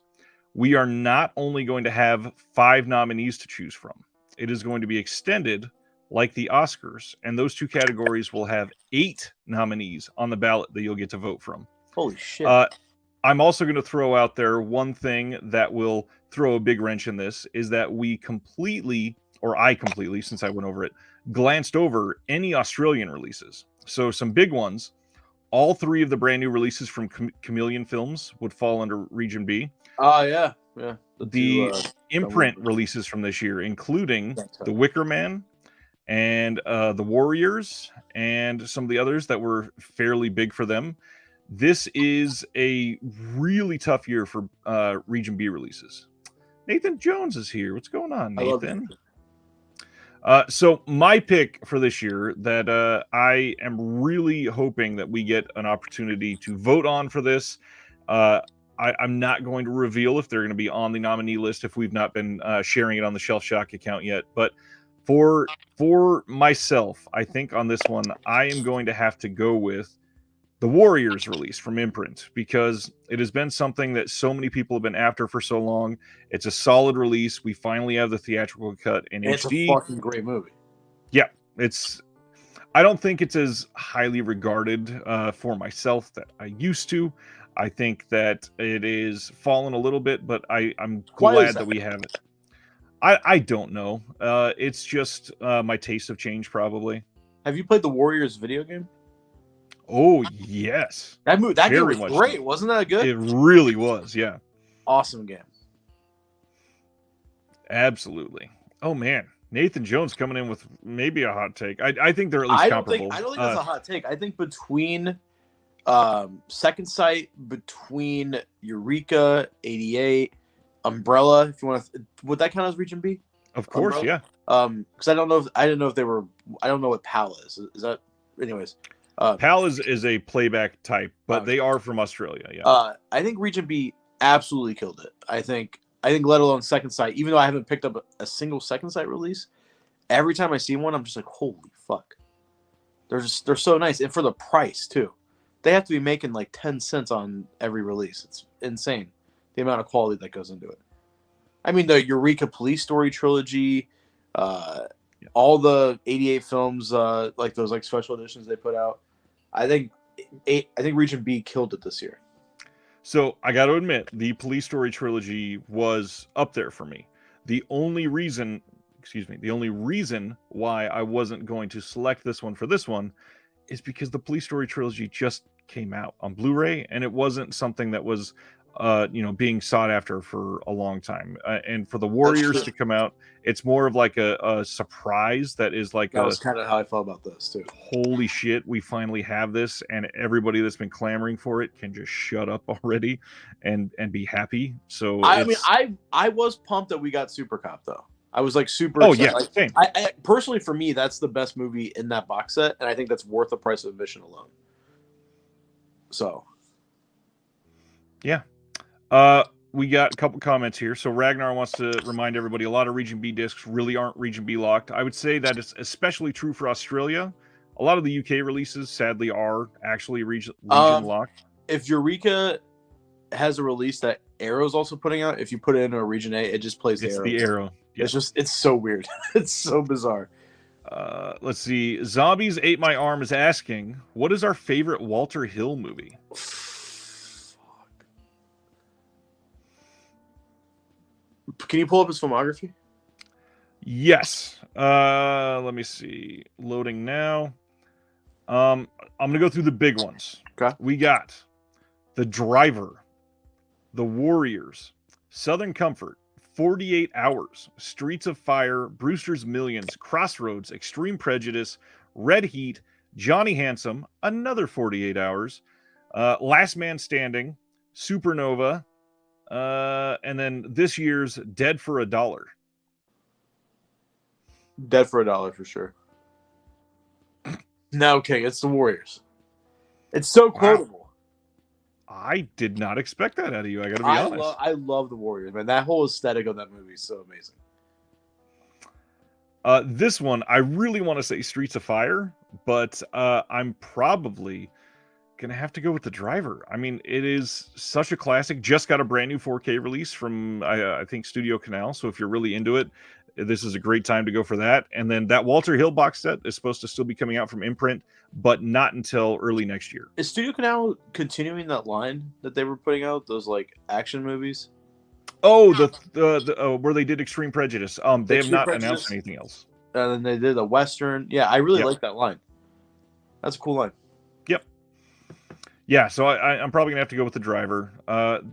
we are not only going to have 5 nominees to choose from. It is going to be extended like the Oscars, and those 2 categories will have 8 nominees on the ballot that you'll get to vote from. Holy shit. I'm also going to throw out there one thing that will throw a big wrench in this is that I completely, since I went over it, glanced over any Australian releases. So some big ones, all 3 of the brand new releases from Chameleon Films would fall under Region B. Oh, yeah. The imprint releases from this year, including The Wicker Man and The Warriors and some of the others that were fairly big for them. This is a really tough year for Region B releases. Nathan Jones is here. What's going on, Nathan? So my pick for this year that I am really hoping that we get an opportunity to vote on for this. I'm not going to reveal if they're going to be on the nominee list if we've not been sharing it on the Shelf Shock account yet. But for myself, I think on this one, I am going to have to go with the Warriors release from Imprint, because it has been something that so many people have been after for so long. It's a solid release. We finally have the theatrical cut in HD. It's a fucking great movie. Yeah, I don't think it's as highly regarded for myself that I used to. I think that it is fallen a little bit, but I'm Why is glad that we have it. I don't know. It's just my tastes have changed, probably. Have you played the Warriors video game? Oh, yes. That game Very was much great. so. Wasn't that good? It really was, yeah. Awesome game. Absolutely. Oh, man. Nathan Jones coming in with maybe a hot take. I think they're at least comparable. I don't think that's a hot take. I think between Second Sight, between Eureka, 88, Umbrella, if you want to, would that count as Region B? Of course, Umbrella? yeah. Because I didn't know if they were. I don't know what PAL is. Is that, anyways? PAL is a playback type, but they are from Australia. Yeah. I think Region B absolutely killed it. I think let alone Second Sight. Even though I haven't picked up a single Second Sight release, every time I see one, I'm just like, holy fuck! They're so nice, and for the price too. They have to be making like 10 cents on every release. It's insane the amount of quality that goes into it. I mean, the Eureka Police Story trilogy, all the 88 films, like those like special editions they put out. I think Region B killed it this year. So I got to admit, the Police Story trilogy was up there for me. The only reason why I wasn't going to select this one for this one is because the Police Story trilogy just came out on Blu-ray, and it wasn't something that was being sought after for a long time. And for the Warriors to come out, it's more of like a surprise that is like that was kind of how I felt about this too. Holy shit, we finally have this, and everybody that's been clamoring for it can just shut up already and be happy. So I mean, I was pumped that we got Super Cop though. I was like super excited. Yeah, same. I personally, for me, that's the best movie in that box set, and I think that's worth the price of admission alone. So yeah. We got a couple comments here. So Ragnar wants to remind everybody a lot of Region B discs really aren't Region B locked. I would say that is especially true for Australia. A lot of the UK releases, sadly, are actually region locked. If Eureka has a release that Arrow's also putting out, if you put it into a Region A, it just plays the Arrow. It's the Arrow. Yeah. It's so weird. It's so bizarre. Let's see. Zombies Ate My Arm is asking, what is our favorite Walter Hill movie? Can you pull up his filmography? Yes. Let me see. Loading now. I'm gonna go through the big ones. Okay. We got The Driver, The Warriors, Southern Comfort, 48 Hours, Streets of Fire, Brewster's Millions, Crossroads, Extreme Prejudice, Red Heat, Johnny Handsome, another 48 Hours, Last Man Standing, Supernova, and then this year's Dead for a Dollar. Dead for a Dollar for sure. No, okay, it's The Warriors. It's so quotable. I did not expect that out of you. I got to be honest. I love The Warriors, man. That whole aesthetic of that movie is so amazing. This one, I really want to say Streets of Fire, but I'm probably gonna have to go with The Driver. I mean, it is such a classic. Just got a brand new 4K release from I think Studio Canal. So if you're really into it, this is a great time to go for that. And then that Walter Hill box set is supposed to still be coming out from Imprint, but not until early next year. Is Studio Canal continuing that line that they were putting out, those like action movies? Oh, the where they did Extreme Prejudice. They have not announced anything else. And then they did a Western. Yeah, I really like that line. That's a cool line. Yep. Yeah, so I'm probably gonna have to go with The Driver.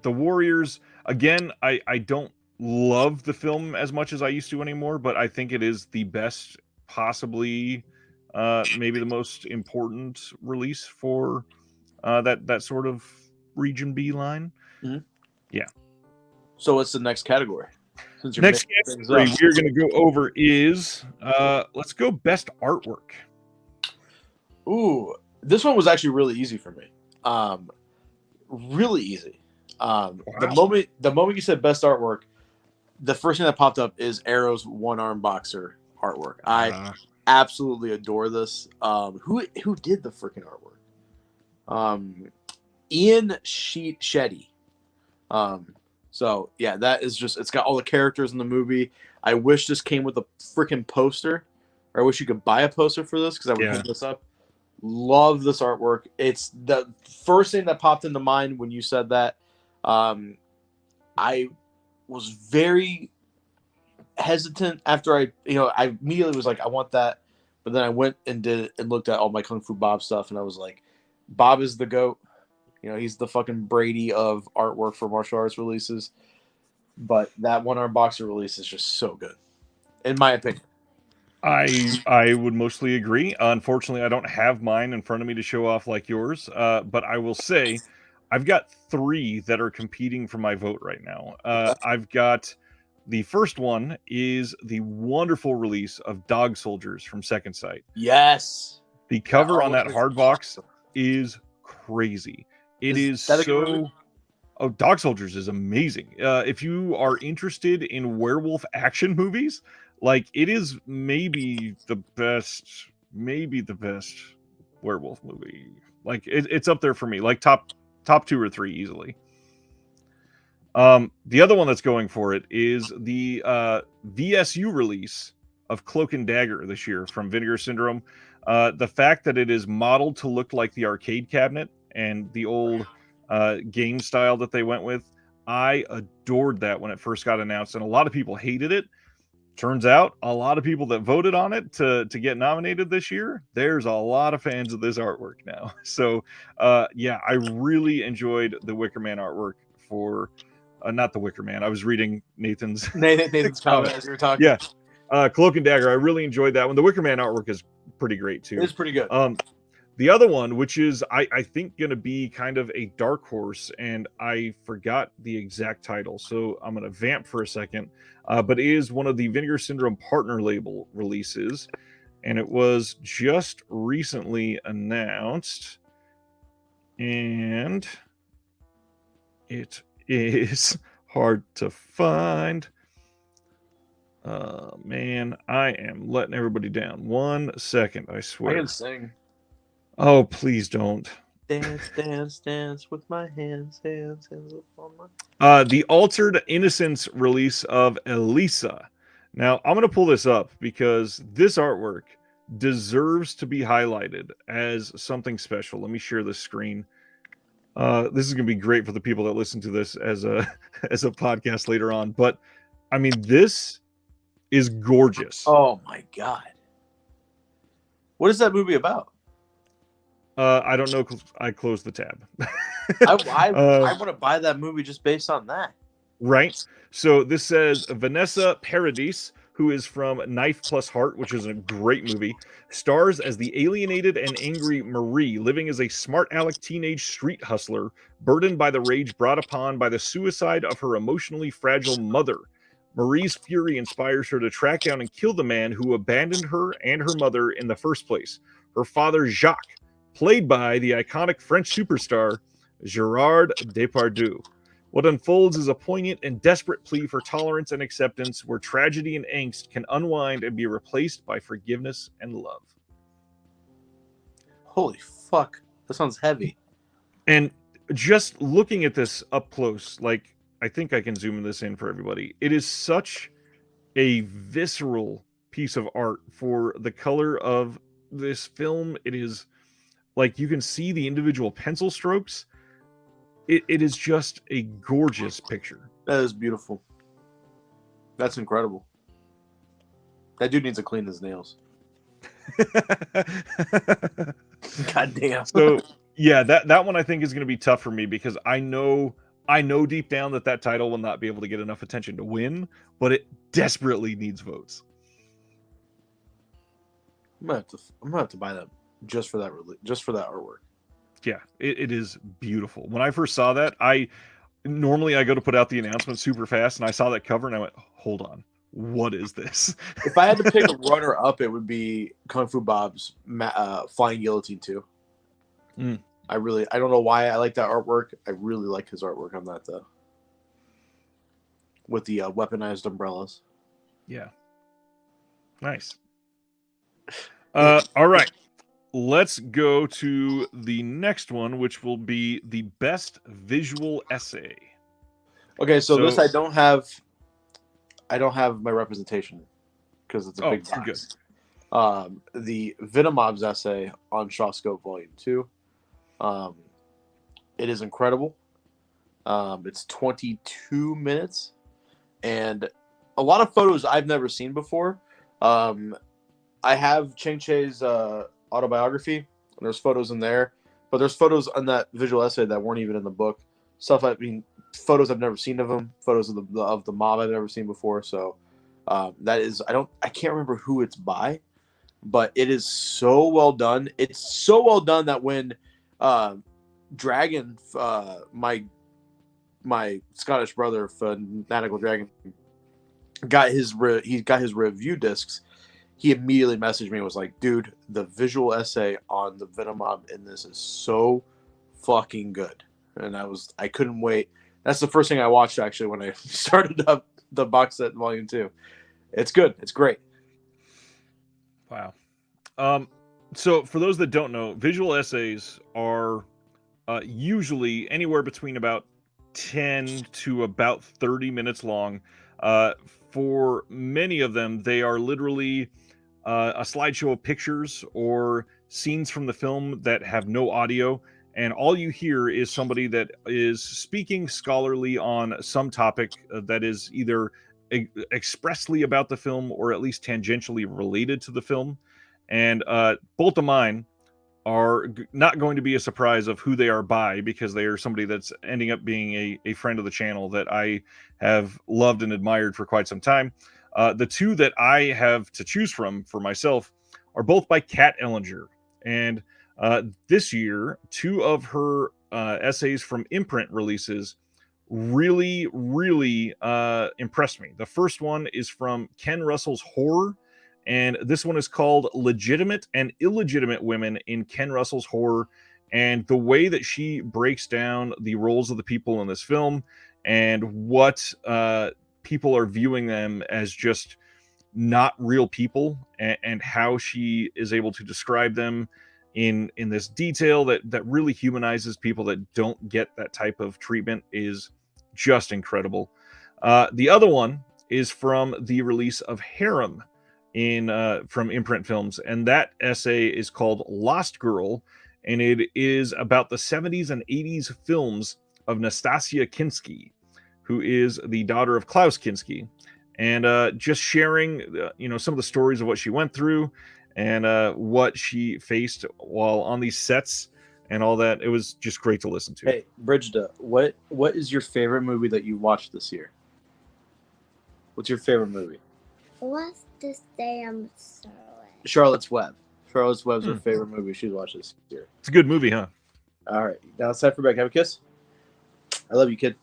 The Warriors, again, I don't love the film as much as I used to anymore, but I think it is the best, possibly maybe the most important release for that sort of Region B line. Mm-hmm. Yeah. So what's the next category? Next category we're going to go over is let's go best artwork. Ooh, this one was actually really easy for me. Really easy. Wow. The moment you said best artwork, the first thing that popped up is Arrow's one-arm boxer artwork. I absolutely adore this. Who did the freaking artwork? Ian Shetty. So yeah, that is just, it's got all the characters in the movie. I wish this came with a freaking poster, or I wish you could buy a poster for this because I would pick this up. Love this artwork. It's the first thing that popped into mind when you said that. I was very hesitant after I immediately was like, I want that. But then I went and did it and looked at all my Kung Fu Bob stuff, and I was like, Bob is the GOAT. He's the fucking Brady of artwork for martial arts releases. But that One-Arm Boxer release is just so good, in my opinion. I would mostly agree. Unfortunately, I don't have mine in front of me to show off like yours. But I will say, I've got 3 that are competing for my vote right now. I've got the first one is the wonderful release of Dog Soldiers from Second Sight. Yes, The cover on that hard box is crazy. It is so. Oh, Dog Soldiers is amazing. If you are interested in werewolf action movies, like it is maybe the best werewolf movie. Like it's up there for me, like top 2 or 3 easily. The other one that's going for it is the VSU release of Cloak and Dagger this year from Vinegar Syndrome. The fact that it is modeled to look like the arcade cabinet and the old game style that they went with, I adored that when it first got announced, and a lot of people hated it. Turns out a lot of people that voted on it to get nominated this year, there's a lot of fans of this artwork now. So yeah, I really enjoyed the Wicker Man artwork for not the Wicker Man. I was reading Nathan's comment as you were talking. Yeah, Cloak and Dagger. I really enjoyed that one. The Wicker Man artwork is pretty great too. It's pretty good. The other one, which is I think going to be kind of a dark horse, and I forgot the exact title, so I'm going to vamp for a second. But it is one of the Vinegar Syndrome partner label releases, and it was just recently announced, and it is hard to find. Man, I am letting everybody down. 1 second, I swear. I can sing. Oh, please don't. Dance, dance, dance with my hands, hands upon my... The Altered Innocence release of Elisa. Now, I'm going to pull this up because this artwork deserves to be highlighted as something special. Let me share the screen. This is going to be great for the people that listen to this as a podcast later on. But, I mean, this is gorgeous. Oh, my God. What is that movie about? I don't know. I closed the tab. I want to buy that movie just based on that. Right. So this says Vanessa Paradis, who is from Knife Plus Heart, which is a great movie, stars as the alienated and angry Marie, living as a smart aleck teenage street hustler, burdened by the rage brought upon by the suicide of her emotionally fragile mother. Marie's fury inspires her to track down and kill the man who abandoned her and her mother in the first place, her father Jacques, played by the iconic French superstar Gerard Depardieu. What unfolds is a poignant and desperate plea for tolerance and acceptance, where tragedy and angst can unwind and be replaced by forgiveness and love. Holy fuck. That sounds heavy. And just looking at this up close, like, I think I can zoom this in for everybody. It is such a visceral piece of art for the color of this film. It is like you can see the individual pencil strokes. It is just a gorgeous picture. That is beautiful. That's incredible. That dude needs to clean his nails. God damn. So yeah, that one I think is going to be tough for me because I know deep down that title will not be able to get enough attention to win, but it desperately needs votes. I'm gonna have to buy that just for that artwork. Yeah, it is beautiful. When I first saw that, I go to put out the announcement super fast, and I saw that cover, and I went, hold on, what is this? If I had to pick a runner-up, it would be Kung Fu Bob's Flying Guillotine 2. I don't know why I like that artwork. I really like his artwork on that, though. With the weaponized umbrellas. Yeah. Nice. All right. Let's go to the next one, which will be the best visual essay. Okay, so this I don't have my representation because it's a big box. Good. the Venomob's essay on Shawscope Volume 2. It is incredible. It's 22 minutes and a lot of photos I've never seen before. I have Cheng Che's autobiography, and there's photos in there, but there's photos in that visual essay that weren't even in the book. Photos I've never seen of him, photos of the mob I've never seen before. So that is, I can't remember who it's by, but it is so well done. It's so well done that when Dragon, my Scottish brother, Fanatical Dragon, got his review discs, he immediately messaged me and was like, dude, the visual essay on the Venomob in this is so fucking good. And I couldn't wait. That's the first thing I watched actually when I started up the box set volume 2. It's good. It's great. Wow. So for those that don't know, visual essays are usually anywhere between about 10 to about 30 minutes long. For many of them, they are literally a slideshow of pictures or scenes from the film that have no audio, and all you hear is somebody that is speaking scholarly on some topic that is either expressly about the film or at least tangentially related to the film. And both of mine are not going to be a surprise of who they are by, because they are somebody that's ending up being a friend of the channel that I have loved and admired for quite some time. The two that I have to choose from for myself are both by Kat Ellinger. And this year, two of her essays from imprint releases really, really impressed me. The first one is from Ken Russell's Horror, and this one is called Legitimate and Illegitimate Women in Ken Russell's Horror. And the way that she breaks down the roles of the people in this film and what people are viewing them as just not real people, and how she is able to describe them in this detail that really humanizes people that don't get that type of treatment is just incredible. The other one is from the release of Harem from Imprint Films, and that essay is called Lost Girl, and it is about the 70s and 80s films of Nastasia Kinski, who is the daughter of Klaus Kinski, and just sharing some of the stories of what she went through and what she faced while on these sets and all that. It was just great to listen to. Hey, Brigida, what is your favorite movie that you watched this year? What's your favorite movie? What's this damn Charlotte's Web. Charlotte's Web's her favorite movie she's watched this year. It's a good movie, huh? All right. Now it's time for Beck. Have a kiss. I love you, kid.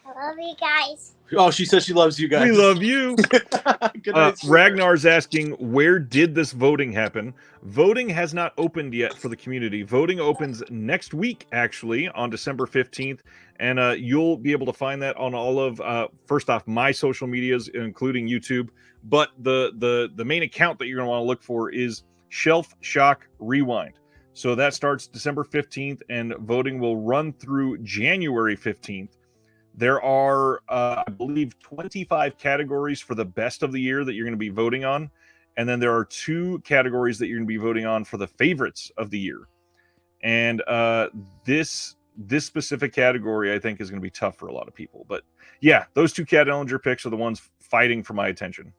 I love you guys. Oh, she says she loves you guys. We love you. Good night, Ragnar's asking, where did this voting happen? Voting has not opened yet for the community. Voting opens next week, actually, on December 15th. And you'll be able to find that on all of, first off, my social medias, including YouTube. But the main account that you're going to want to look for is Shelf Shock Rewind. So that starts December 15th, and voting will run through January 15th. There are, I believe, 25 categories for the best of the year that you're going to be voting on. And then there are 2 categories that you're going to be voting on for the favorites of the year. And this specific category, I think, is going to be tough for a lot of people. But yeah, those 2 Kat Ellinger picks are the ones fighting for my attention.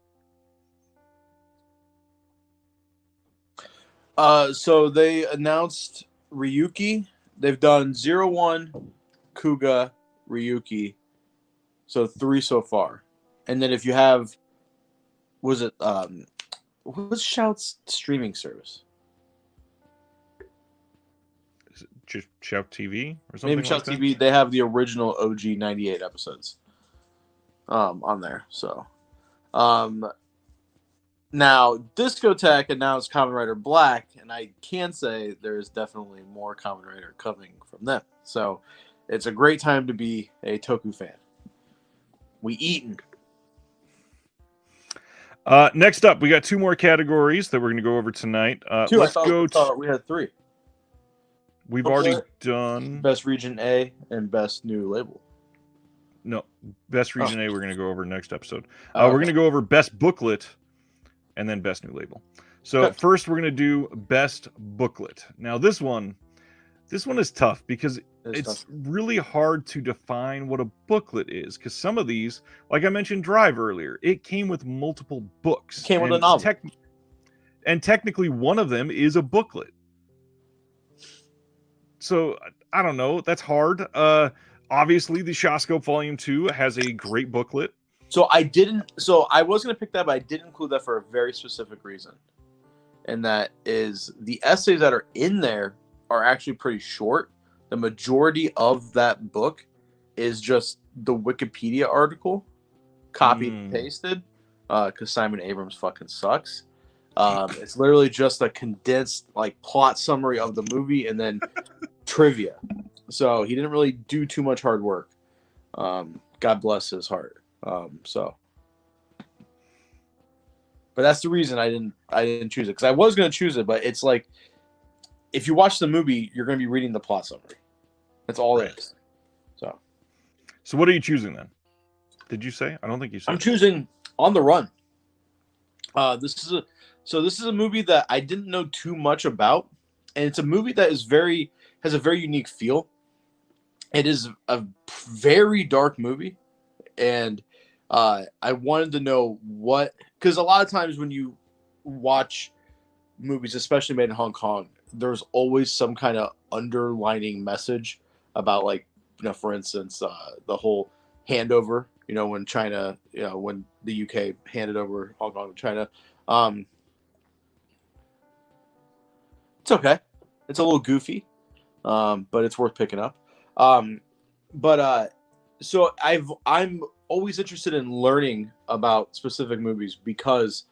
So they announced Ryuki. They've done 01, Kuga, Ryuki. So 3 so far. And then if you have, what's Shout's streaming service? Is it just Shout TV or something? Maybe Shout TV. They have the original OG 98 episodes on there. So now Discotheque announced Kamen Rider Black, and I can say there's definitely more Kamen Rider coming from them. So it's a great time to be a Toku fan. We eatin'. Next up, we got 2 more categories that we're going to go over tonight. 2. Let's go. We had 3. We've already done Best Region A and Best New Label. No, Best Region A. We're going to go over next episode. We're going to go over Best Booklet, and then best new label. So Okay. first we're gonna do best booklet. Now this one is tough because it's really hard to define what a booklet is, because some of these, like I mentioned Drive earlier, it came with multiple books. It came with a novel. And technically one of them is a booklet. So I don't know. That's hard. Obviously the Shawscope Volume 2 has a great booklet. So I was going to pick that, but I did include that for a very specific reason. And that is the essays that are in there are actually pretty short. The majority of that book is just the Wikipedia article, copied and pasted, because Simon Abrams fucking sucks. It's literally just a condensed like plot summary of the movie and then trivia. So he didn't really do too much hard work. God bless his heart. But that's the reason I didn't choose it, because I was going to choose it, but it's like if you watch the movie, you're going to be reading the plot summary. That's all it is. So what are you choosing then? Did you say? I don't think you said. I'm choosing On the Run. This is a movie that I didn't know too much about, and it's a movie that has a very unique feel. It is a very dark movie, and I wanted to know because a lot of times when you watch movies, especially made in Hong Kong, there's always some kind of underlining message about, like, for instance, the whole handover, when China, when the UK handed over Hong Kong to China. It's okay. It's a little goofy, but it's worth picking up. So I'm always interested in learning about specific movies, because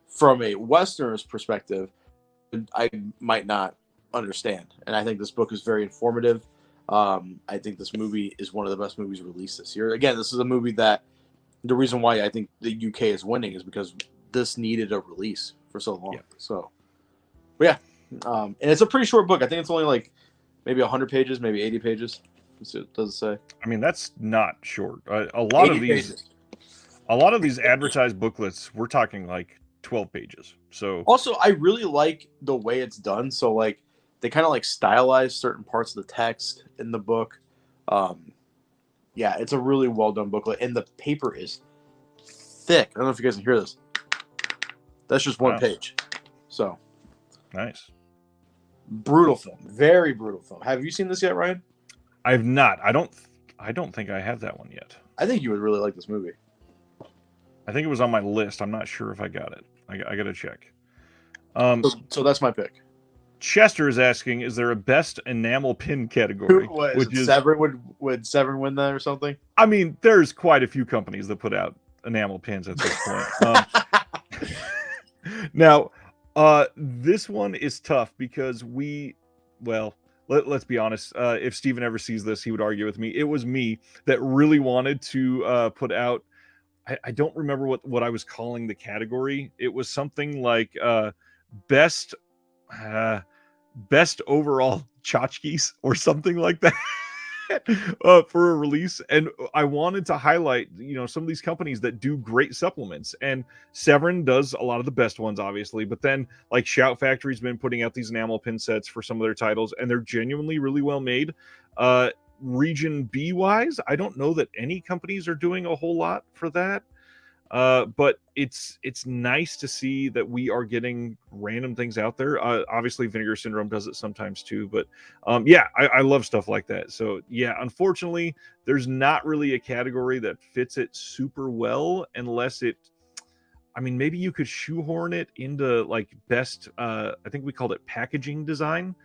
from a Westerner's perspective, I might not understand. And I think this book is very informative. I think this movie is one of the best movies released this year. Again, this is a movie that the reason why I think the UK is winning is because this needed a release for so long. Yeah. So, but yeah. And it's a pretty short book. I think it's only like maybe 100 pages, maybe 80 pages. Does it say? I mean, that's not short. A lot of these advertised booklets, we're talking like 12 pages. So also, I really like the way it's done. So like they kind of like stylize certain parts of the text in the book. Yeah, it's a really well done booklet, and the paper is thick. I don't know if you guys can hear this. That's just one page. So nice. Brutal film. Very brutal film. Have you seen this yet, Ryan? I've not. I don't think I have that one yet. I think you would really like this movie. I think it was on my list. I'm not sure if I got it. I got to check. So that's my pick. Chester is asking, is there a best enamel pin category? Would Severn win that or something? I mean, there's quite a few companies that put out enamel pins at this point. Now, this one is tough because let's be honest. If Steven ever sees this, he would argue with me. It was me that really wanted to put out. I don't remember what I was calling the category. It was something like best overall tchotchkes or something like that. For a release, and I wanted to highlight some of these companies that do great supplements, and Severn does a lot of the best ones, obviously, but then like Shout Factory's been putting out these enamel pin sets for some of their titles, and they're genuinely really well made. Region B wise, I don't know that any companies are doing a whole lot for that. But it's nice to see that we are getting random things out there. Obviously Vinegar Syndrome does it sometimes too, but I love stuff like that. So yeah, unfortunately there's not really a category that fits it super well, unless maybe you could shoehorn it into like best, I think we called it packaging design,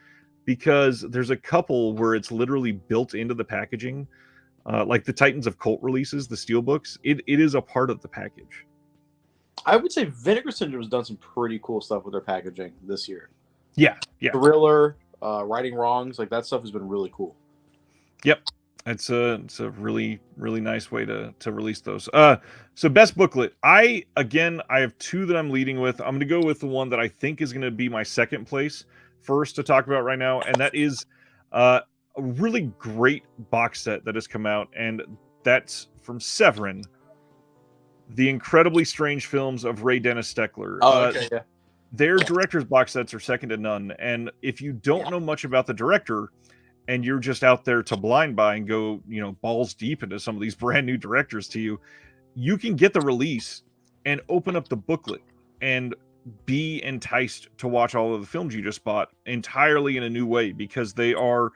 because there's a couple where it's literally built into the packaging. Like the Titans of Cult releases, the steelbooks, it is a part of the package. I would say Vinegar Syndrome has done some pretty cool stuff with their packaging this year. Yeah. Thriller, Righting Wrongs, like that stuff has been really cool. Yep. It's a really, really nice way to release those. So best booklet. I have two that I'm leading with. I'm going to go with the one that I think is going to be my second place first to talk about right now, and that is a really great box set that has come out, and that's from Severin, the incredibly strange films of Ray Dennis Steckler. Oh, okay, yeah. Their director's box sets are second to none. And if you don't know much about the director and you're just out there to blind buy and go, balls deep into some of these brand new directors to you, you can get the release and open up the booklet and be enticed to watch all of the films you just bought entirely in a new way, because they are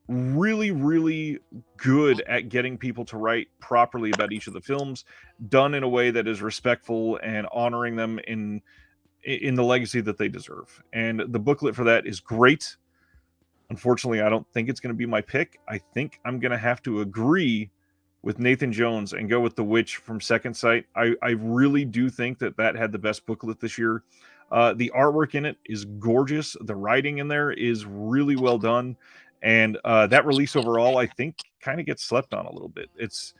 really, really good at getting people to write properly about each of the films, done in a way that is respectful and honoring them in the legacy that they deserve. And the booklet for that is great. Unfortunately, I don't think it's going to be my pick. I think I'm going to have to agree with Nathan Jones and go with The Witch from Second Sight. I really do think that had the best booklet this year. The artwork in it is gorgeous. The writing in there is really well done. And that release overall, I think, kind of gets slept on a little bit. It's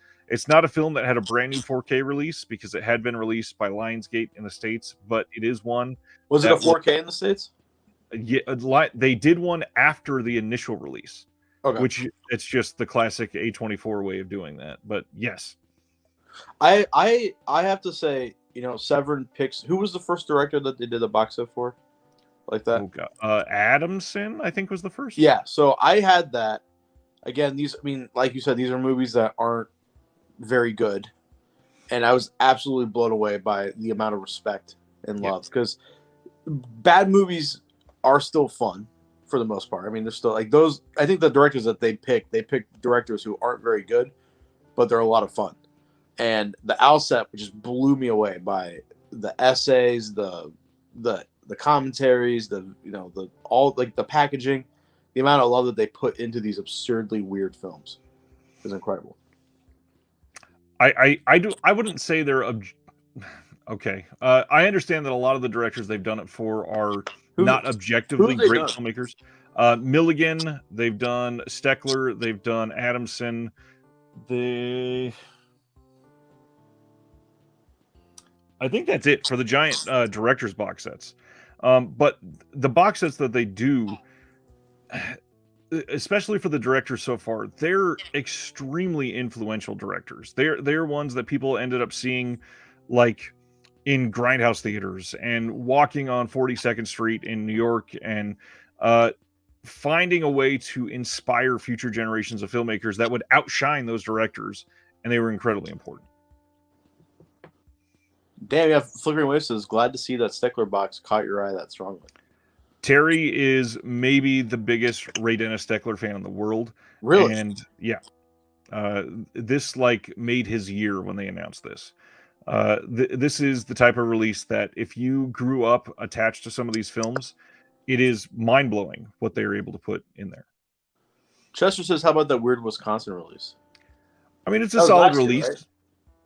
not a film that had a brand new 4K release because it had been released by Lionsgate in the States, but it is one. Was it a 4K in the States? Yeah, they did one after the initial release. Okay. Which it's just the classic A24 way of doing that. But yes. I have to say, Severin picks. Who was the first director that they did a box set for? Like that? Oh God. Adamson, I think, was the first. Yeah, so I had that. Again, like you said, these are movies that aren't very good. And I was absolutely blown away by the amount of respect and love. Because bad movies are still fun. For the most part. I mean, they're still like those. I think the directors that they pick directors who aren't very good, but they're a lot of fun. And the Owl set just blew me away by the essays, the commentaries, the packaging, the amount of love that they put into these absurdly weird films is incredible. I wouldn't say they're okay. I understand that a lot of the directors they've done it for are not objectively great filmmakers. Milligan, they've done Steckler, they've done Adamson. I think that's it for the giant director's box sets. But the box sets that they do, especially for the directors so far, they're extremely influential directors. They're ones that people ended up seeing, like, in grindhouse theaters and walking on 42nd Street in New York and finding a way to inspire future generations of filmmakers that would outshine those directors, and they were incredibly important. Damn, yeah, Flickering Wave says, glad to see that Steckler box caught your eye that strongly. Terry is maybe the biggest Ray Dennis Steckler fan in the world. Really? And yeah, this made his year when they announced this. This is the type of release that if you grew up attached to some of these films, it is mind-blowing what they are able to put in there. Chester says, how about that weird Wisconsin release? I mean, it's a solid release. Year,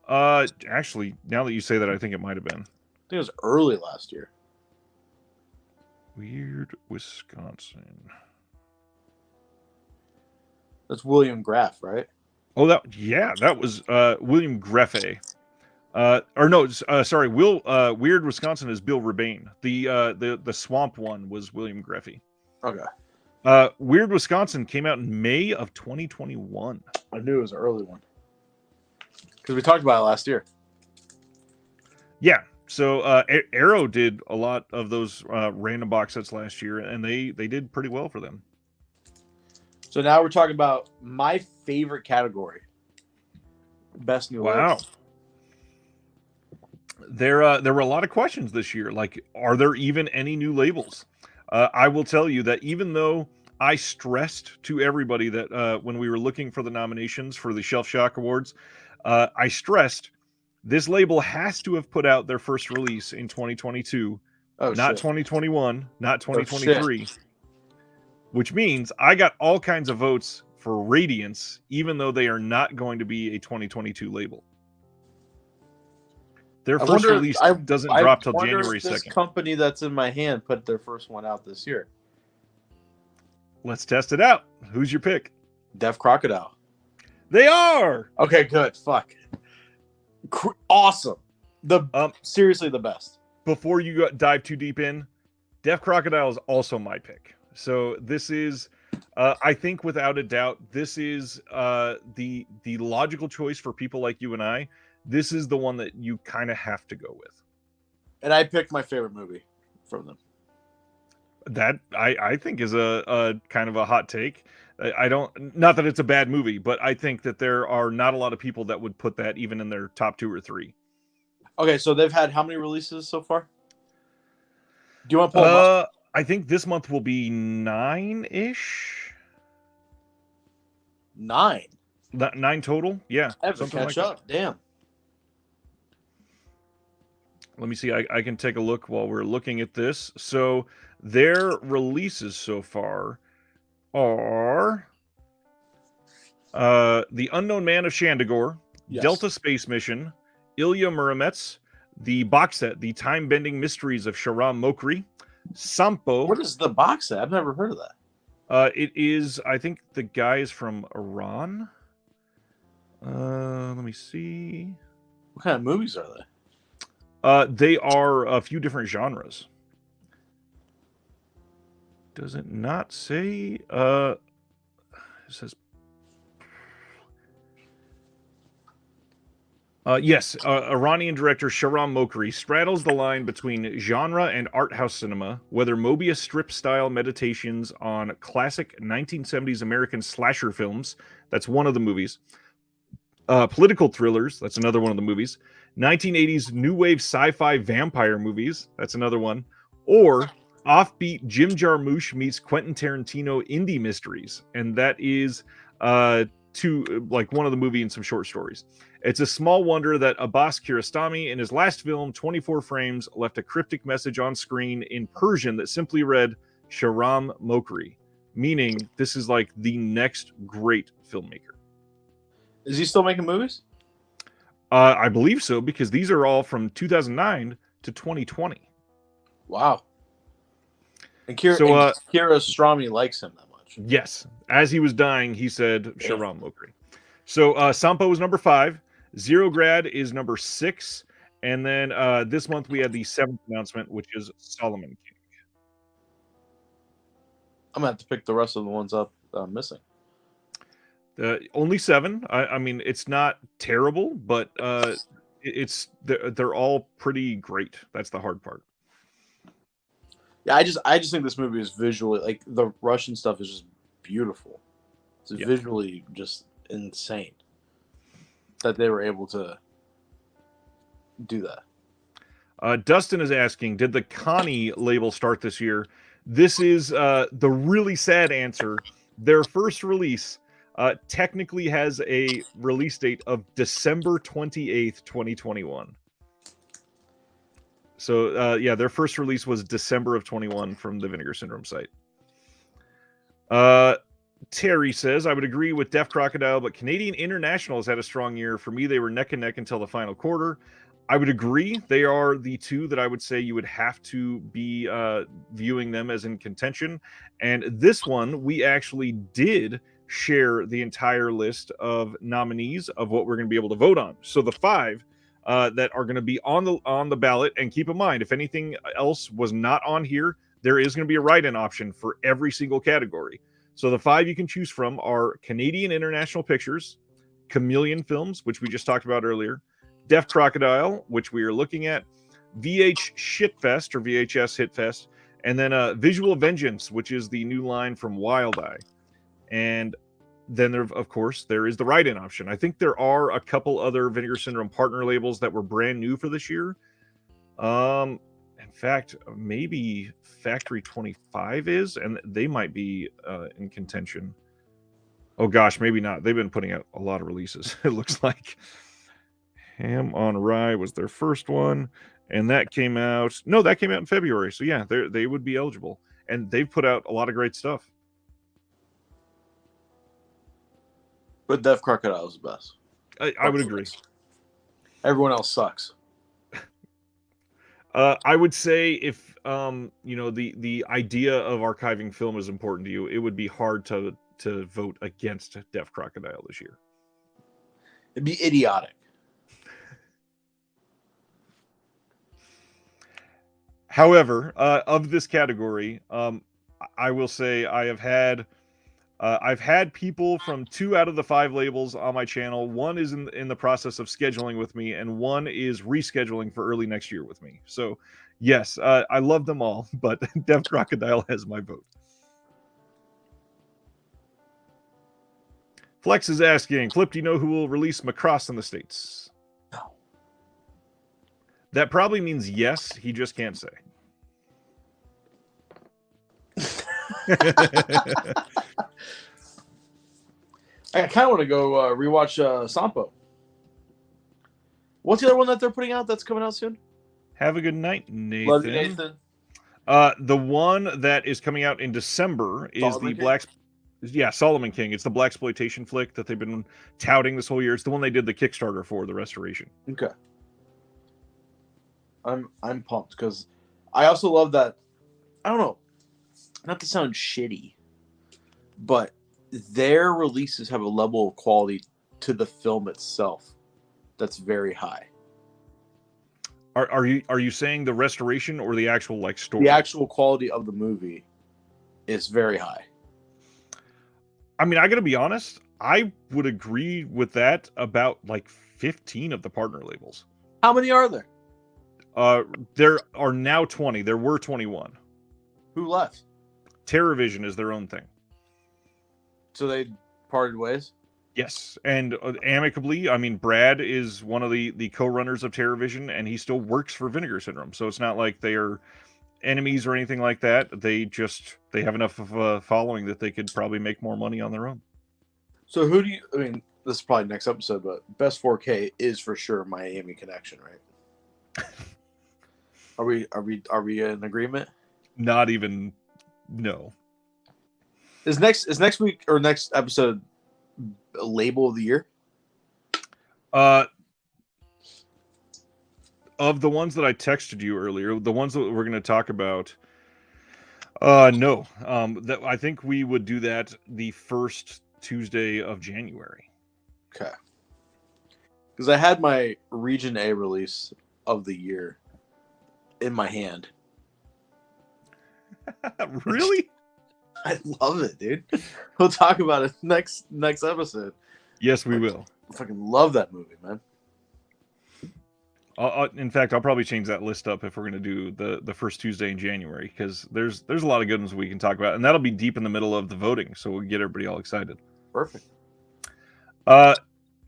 right? Actually, now that you say that, I think it might have been. I think it was early last year. Weird Wisconsin. That's William Graff, right? Oh, that was William Greffe. Sorry, Weird Wisconsin is Bill Rebane. The Swamp one was William Greffe. Okay. Weird Wisconsin came out in May of 2021. I knew it was an early one because we talked about it last year. Yeah. So Arrow did a lot of those random box sets last year, and they did pretty well for them. So now we're talking about my favorite category. Best new labels. There were a lot of questions this year. Like, are there even any new labels? I will tell you that even though I stressed to everybody that when we were looking for the nominations for the Shelf Shock Awards, I stressed this label has to have put out their first release in 2022, not 2021, not 2023, which means I got all kinds of votes for Radiance, even though they are not going to be a 2022 label. Their first release doesn't drop till January 2nd. This company that's in my hand put their first one out this year. Let's test it out. Who's your pick? Def Crocodile. They are! Okay, good. Fuck. Awesome. Seriously the best. Before you dive too deep in, Def Crocodile is also my pick. So this is, I think without a doubt, this is the logical choice for people like you and I this is the one that you kind of have to go with. And I picked my favorite movie from them. That I think is a kind of a hot take. I don't, not that it's a bad movie, but I think that there are not a lot of people that would put that even in their top 2 or 3. Okay, so they've had how many releases so far? Do you want to pull them up? I think this month will be 9-ish. 9. 9 total? Yeah. I have to something catch like up. Damn. Let me see. I can take a look while we're looking at this. So their releases so far are The Unknown Man of Shandagor, Yes. Delta Space Mission, Ilya Muromets, the box set, The Time-Bending Mysteries of Shahram Mokri, Sampo. What is the box set? I've never heard of that. It is, I think the guy is from Iran. Let me see. What kind of movies are they? They are a few different genres. Does it not say? It says. Yes, Iranian director Shahram Mokri straddles the line between genre and art house cinema, whether Mobius strip-style meditations on classic 1970s American slasher films, that's one of the movies, political thrillers, that's another one of the movies, 1980s new wave sci-fi vampire movies, that's another one, or offbeat Jim Jarmusch meets Quentin Tarantino indie mysteries, and that is like one of the movie and some short stories. It's a small wonder that Abbas Kiarostami, in his last film, 24 Frames, left a cryptic message on screen in Persian that simply read, Shahram Mokri, meaning this is like the next great filmmaker. Is he still making movies? I believe so, because these are all from 2009 to 2020. Wow. And Kiarostami likes him that much. Yes. As he was dying, he said Shahram Mokri. So Sampo is number 5. Zero Grad is number 6. And then this month we had the 7th announcement, which is Solomon King. I'm going to have to pick the rest of the ones up I'm missing. Only 7. I mean, it's not terrible, but they're all pretty great. That's the hard part. Yeah, I just think this movie is visually, like, the Russian stuff is just beautiful. It's visually just insane that they were able to do that. Dustin is asking, did the Connie label start this year? This is the really sad answer. Their first release technically has a release date of December 28th, 2021. So, yeah, their first release was December of 21 from the Vinegar Syndrome site. Terry says, I would agree with Deaf Crocodile, but Canadian International has had a strong year. For me, they were neck and neck until the final quarter. I would agree. They are the two that I would say you would have to be viewing them as in contention. And this one, we actually did share the entire list of nominees of what we're going to be able to vote on. So the 5 that are going to be on the ballot, and keep in mind, if anything else was not on here, there is going to be a write-in option for every single category. So the 5 you can choose from are Canadian International Pictures, Chameleon Films, which we just talked about earlier, Deaf Crocodile, which we are looking at, VH Shitfest or VHS Hitfest, and then Visual Vengeance, which is the new line from Wild Eye. And then, of course, there is the write-in option. I think there are a couple other Vinegar Syndrome partner labels that were brand new for this year. In fact, maybe Factory 25 is, and they might be in contention. Oh gosh, maybe not. They've been putting out a lot of releases. It looks like Ham on Rye was their first one, and that came out. No, that came out in February. So yeah, they would be eligible, and they've put out a lot of great stuff. But Deaf Crocodile is the best. I would agree. Everyone else sucks. I would say if the idea of archiving film is important to you, it would be hard to vote against Deaf Crocodile this year. It'd be idiotic. However, of this category, I will say I have had I've had people from 2 out of the 5 labels on my channel. One is in the process of scheduling with me, and one is rescheduling for early next year with me. So, yes, I love them all, but Dev Crocodile has my vote. Flex is asking, Flip, do you know who will release Macross in the States? No. That probably means yes. He just can't say. I kind of want to go rewatch Sampo. What's the other one that they're putting out that's coming out soon? Have a good night, Nathan. Love you, Nathan. The one that is coming out in December is Solomon the King? Black. Yeah, Solomon King. It's the blaxploitation flick that they've been touting this whole year. It's the one they did the Kickstarter for, the restoration. Okay. I'm pumped because I also love that. I don't know, not to sound shitty, but their releases have a level of quality to the film itself that's very high. Are you saying the restoration or the actual like story? The actual quality of the movie is very high. I mean, I got to be honest. I would agree with that about like 15 of the partner labels. How many are there? There are now 20. There were 21. Who left? TerraVision is their own thing. So they parted ways? Yes, and amicably. I mean, Brad is one of the co-runners of TerraVision, and he still works for Vinegar Syndrome. So it's not like they are enemies or anything like that. They have enough of a following that they could probably make more money on their own. So who do you? I mean, this is probably next episode, but best 4K is for sure Miami Connection, right? Are we in agreement? Not even. No. Is next week or next episode a label of the year? Of the ones that I texted you earlier, the ones that we're going to talk about, no. That I think we would do that the first Tuesday of January. Okay. Because I had my Region A release of the year in my hand. Really? I love it, dude. We'll talk about it next episode. Yes, we will. I fucking love that movie, man. In fact, I'll probably change that list up if we're going to do the first Tuesday in January, because there's a lot of good ones we can talk about, and that'll be deep in the middle of the voting, so we'll get everybody all excited. Perfect.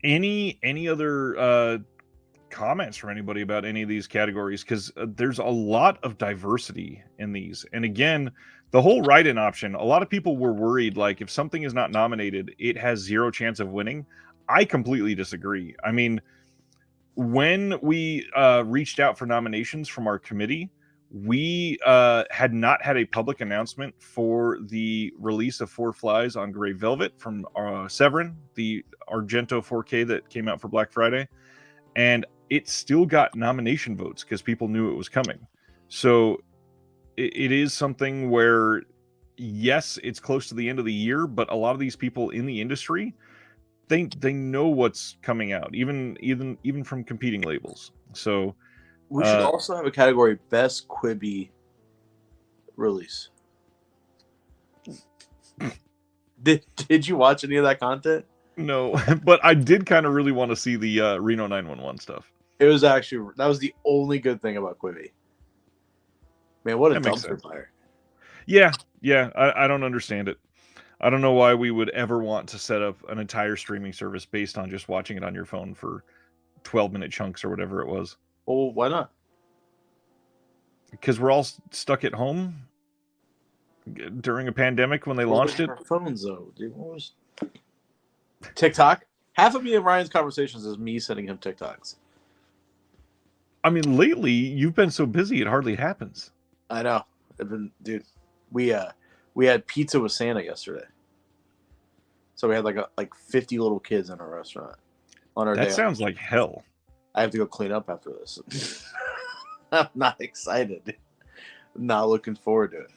Any other comments from anybody about any of these categories? Because there's a lot of diversity in these, and again, the whole write-in option. A lot of people were worried, like if something is not nominated, it has zero chance of winning. I completely disagree. I mean, when we reached out for nominations from our committee, we had not had a public announcement for the release of Four Flies on Gray Velvet from Severin, the Argento 4K that came out for Black Friday. And it still got nomination votes because people knew it was coming. So it is something where, yes, it's close to the end of the year, but a lot of these people in the industry, they know what's coming out, even from competing labels. So we should also have a category best Quibi release. Did you watch any of that content? No, but I did kind of really want to see the Reno 911 stuff. It was actually, that was the only good thing about Quibi. Man, what a dumpster fire. Yeah, I don't understand it. I don't know why we would ever want to set up an entire streaming service based on just watching it on your phone for 12-minute chunks or whatever it was. Well, why not? Because we're all stuck at home during a pandemic when they launched it. Our phones, though, dude. What was TikTok? Half of me and Ryan's conversations is me sending him TikToks. I mean, lately you've been so busy it hardly happens. I know. I've been, dude. We had pizza with Santa yesterday, so we had like 50 little kids in our restaurant on our day. That sounds like hell. I have to go clean up after this. I'm not excited. I'm not looking forward to it.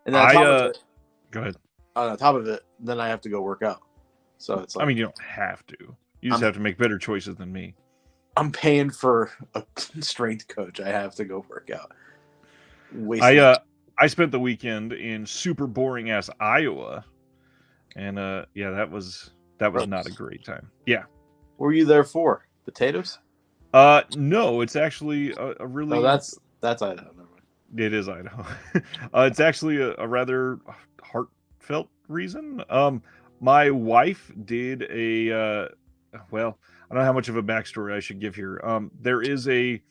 And then on top of it, go ahead. On top of it, then I have to go work out. So it's like, I mean, you don't have to. You just have to make better choices than me. I'm paying for a strength coach. I have to go work out. I spent the weekend in super boring ass Iowa, And yeah, that was not a great time. Yeah. What were you there for? Potatoes? No, it's actually a really. No, that's Idaho. Never mind. It is Idaho. It's actually a rather heartfelt reason. My wife did a. Well, I don't know how much of a backstory I should give here. There is a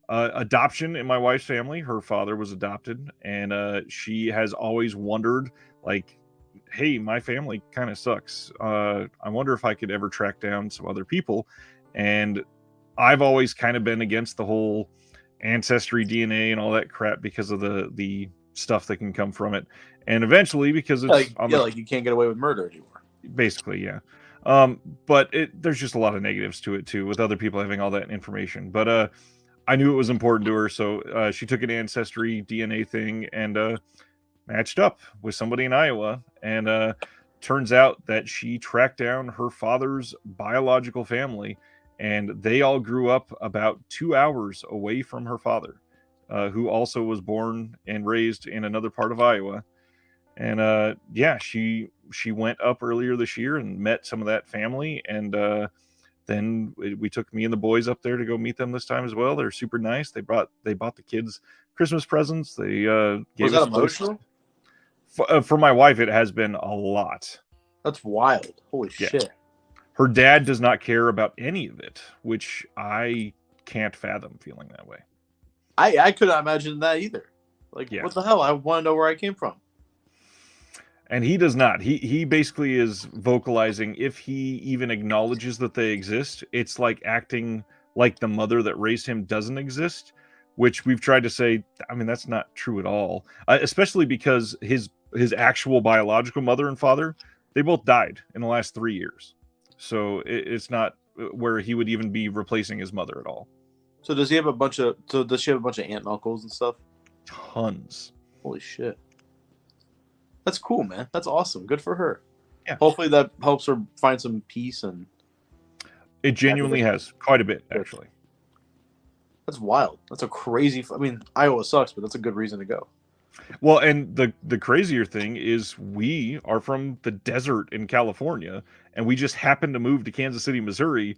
adoption in my wife's family. Her father was adopted, and she has always wondered, like, hey, my family kind of sucks. I wonder if I could ever track down some other people. And I've always kind of been against the whole ancestry DNA and all that crap because of the stuff that can come from it. And eventually, because it's like you can't get away with murder anymore. Basically, yeah. But there's just a lot of negatives to it too, with other people having all that information. But I knew it was important to her, so she took an ancestry DNA thing and matched up with somebody in Iowa, and turns out that she tracked down her father's biological family, and they all grew up about 2 hours away from her father, who also was born and raised in another part of Iowa. And yeah, she went up earlier this year and met some of that family, and then we took me and the boys up there to go meet them this time as well. They're super nice. They bought the kids Christmas presents. They gave Was that us emotional? For my wife, it has been a lot. That's wild. Holy shit. Her dad does not care about any of it, which I can't fathom feeling that way. I could not imagine that either. Like, what the hell? I want to know where I came from. And he does not. He basically is vocalizing, if he even acknowledges that they exist, it's like acting like the mother that raised him doesn't exist, which we've tried to say, I mean, that's not true at all. Especially because his actual biological mother and father, they both died in the last 3 years. So it's not where he would even be replacing his mother at all. So does she have a bunch of aunt and uncles and stuff? Tons. Holy shit. That's cool, man. That's awesome. Good for her. Yeah. Hopefully that helps her find some peace, and it genuinely has quite a bit, actually. That's wild. That's a crazy. I mean, Iowa sucks, but that's a good reason to go. Well, and the crazier thing is we are from the desert in California, and we just happened to move to Kansas City, Missouri,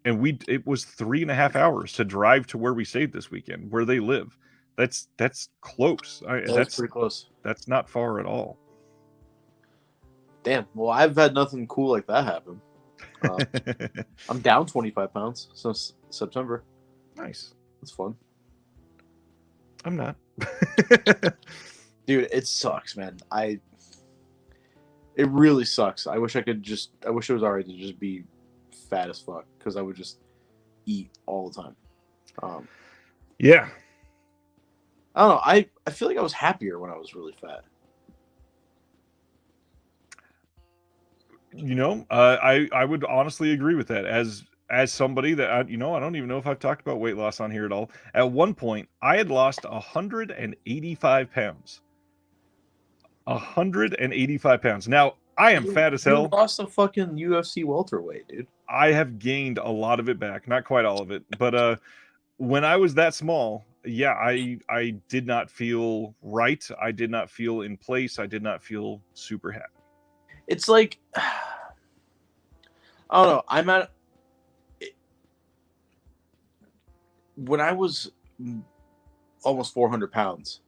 and it was 3.5 hours to drive to where we stayed this weekend, where they live. That's close. That's pretty close. That's not far at all. Damn. Well, I've had nothing cool like that happen. I'm down 25 pounds since September. Nice. That's fun. I'm not. Dude, it sucks, man. It really sucks. I wish it was alright to just be fat as fuck, because I would just eat all the time. Yeah. I don't know. I feel like I was happier when I was really fat. You know, I would honestly agree with that. As somebody that I don't even know if I've talked about weight loss on here at all. At one point, I had lost 185 pounds. 185 pounds. Now, I am fat as hell. You lost a fucking UFC welterweight, dude. I have gained a lot of it back. Not quite all of it. But when I was that small, yeah, I did not feel right. I did not feel in place. I did not feel super happy. It's like, I don't know. I'm at, when I was almost 400 pounds,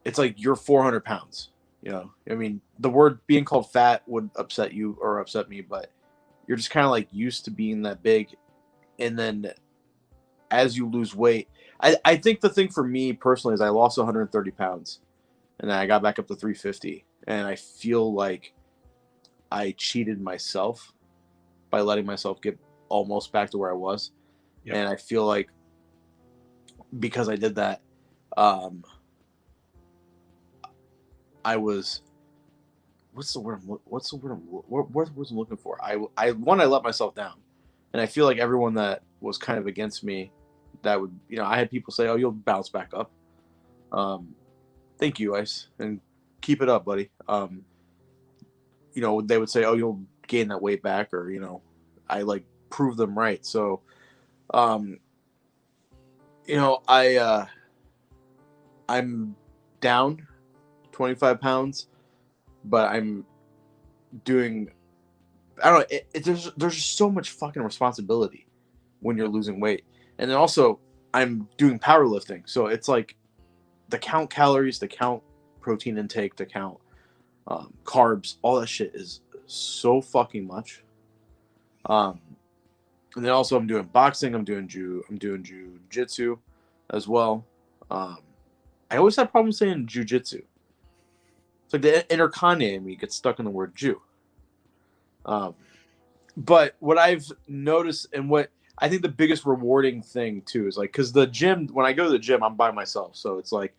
it's like you're 400 pounds. You know, I mean, the word being called fat would upset you or upset me, but you're just kind of like used to being that big. And then as you lose weight, I think the thing for me personally is I lost 130 pounds and then I got back up to 350. And I feel like I cheated myself by letting myself get almost back to where I was. Yep. And I feel like because I did that, I was, what's the word I'm looking for? I let myself down. And I feel like everyone that was kind of against me, that would, I had people say, oh, you'll bounce back up. Thank you, Ice. And keep it up, buddy. They would say, oh, you'll gain that weight back, or, I like prove them right. So, I'm down 25 pounds, but I'm doing. I don't know. There's just so much fucking responsibility when you're losing weight, and then also I'm doing powerlifting, so it's like to count calories, to count protein intake, to count carbs, all that shit is so fucking much. And then also I'm doing boxing, I'm doing jiu-jitsu as well. I always have problems saying jiu-jitsu. It's like the inner Kanye in me gets stuck in the word Jew. But what I've noticed and what I think the biggest rewarding thing too is like, because the gym, when I go to the gym, I'm by myself. So it's like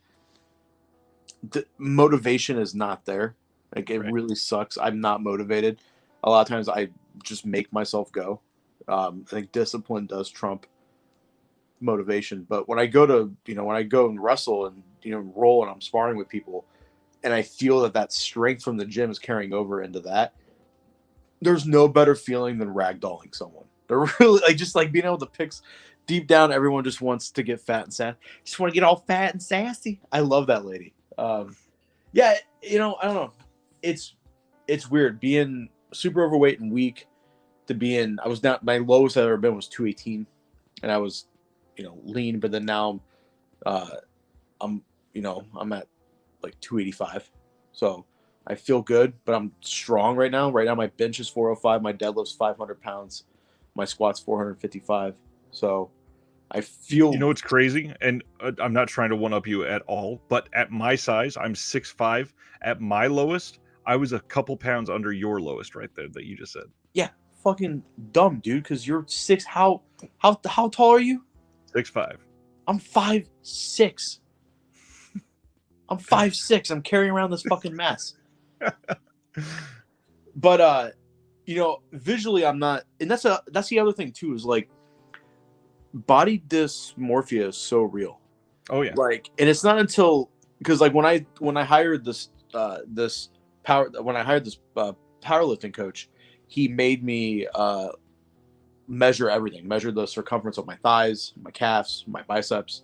the motivation is not there. Like it really sucks. I'm not motivated. A lot of times I just make myself go. I think discipline does trump motivation. But when I go to, when I go and wrestle and, roll and I'm sparring with people and I feel that strength from the gym is carrying over into that, there's no better feeling than ragdolling someone. They're really just being able to pick deep down. Everyone just wants to get fat and sassy. Just want to get all fat and sassy. I love that lady. Yeah. I don't know. It's weird being super overweight and weak to being, my lowest I've ever been was 218 and I was, lean, but then now I'm at like 285. So I feel good, but I'm strong right now. Right now, my bench is 405. My deadlift's 500 pounds. My squat's 455. So I feel. You know what's crazy? And I'm not trying to one-up you at all, but at my size, I'm 6'5". At my lowest, I was a couple pounds under your lowest right there that you just said. Yeah, fucking dumb, dude, because you're 6. How tall are you? 6'5". I'm 5'6". I'm 5'6". I'm carrying around this fucking mess. But visually I'm not, and that's the other thing too, is like body dysmorphia is so real. Oh yeah. Like, and it's not until, because like when I hired this powerlifting coach, he made me measure everything, measure the circumference of my thighs, my calves, my biceps,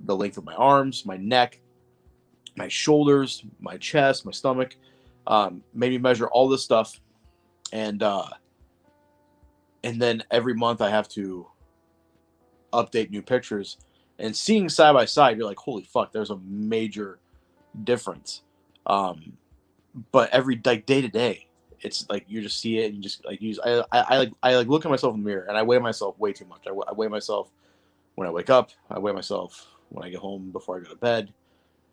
the length of my arms, my neck, my shoulders, my chest, my stomach. Made me measure all this stuff, and then every month I have to update new pictures. And seeing side by side, you're like, holy fuck, there's a major difference. But every day to day, it's like you just see it, and you just like use. I look at myself in the mirror, and I weigh myself way too much. I weigh myself when I wake up. I weigh myself when I get home before I go to bed.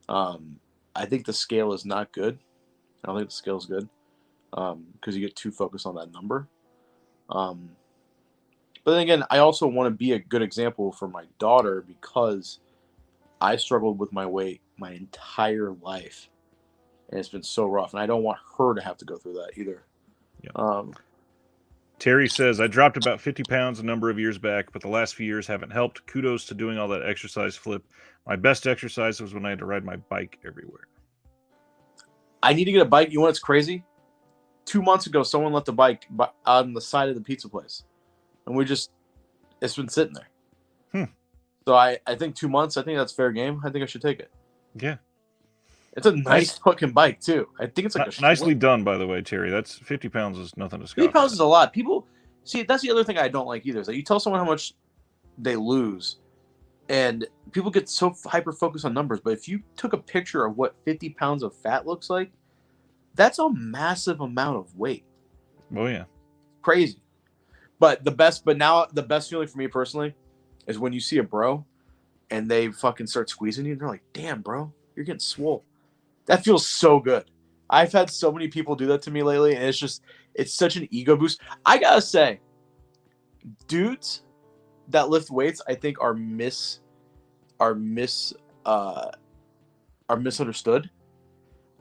I think the scale is not good. I don't think the scale is good because you get too focused on that number. But then again, I also want to be a good example for my daughter because I struggled with my weight my entire life, and it's been so rough, and I don't want her to have to go through that either. Yeah. Terry says, I dropped about 50 pounds a number of years back, but the last few years haven't helped. Kudos to doing all that exercise flip. My best exercise was when I had to ride my bike everywhere. I need to get a bike. You know what's crazy? 2 months ago, someone left the bike on the side of the pizza place. And it's been sitting there. So I think 2 months, I think that's fair game. I think I should take it. Yeah. It's a nice fucking bike, too. I think it's like nicely done, by the way, Terry. That's 50 pounds is nothing to scoff 50 pounds is a lot. People, see, that's the other thing I don't like either. Is that you tell someone how much they lose, and people get so hyper-focused on numbers. But if you took a picture of what 50 pounds of fat looks like, that's a massive amount of weight. Oh, yeah. Crazy. But the best feeling for me personally is when you see a bro and they fucking start squeezing you and they're like, damn, bro, you're getting swole. That feels so good. I've had so many people do that to me lately, and it's such an ego boost. I gotta say, dudes that lift weights, I think are misunderstood.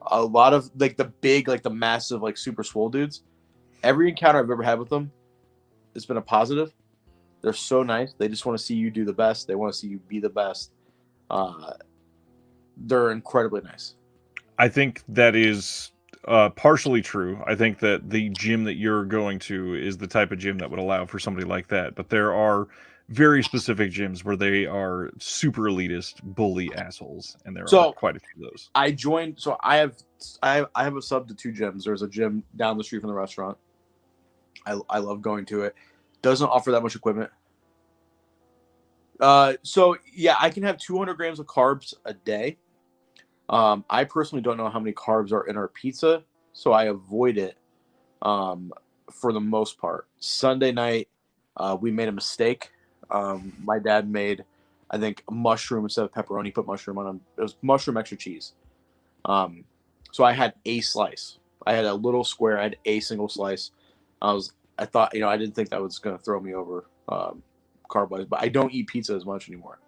A lot of like the big, like the massive, like super swole dudes, every encounter I've ever had with them, it's been a positive. They're so nice. They just want to see you do the best. They want to see you be the best. They're incredibly nice. I think that is partially true. I think that the gym that you're going to is the type of gym that would allow for somebody like that. But there are very specific gyms where they are super elitist, bully assholes, and there So- are quite a few of those. I joined. So I have a sub to 2 gyms. There's a gym down the street from the restaurant. I love going to it. Doesn't offer that much equipment. So yeah, I can have 200 grams of carbs a day. I personally don't know how many carbs are in our pizza, so I avoid it. For the most part, Sunday night, we made a mistake. My dad made, I think, a mushroom instead of pepperoni. He put mushroom on them. It was mushroom extra cheese. So I had a slice. I had a little square. I had a single slice. I thought, I didn't think that was going to throw me over carb-wise, but I don't eat pizza as much anymore.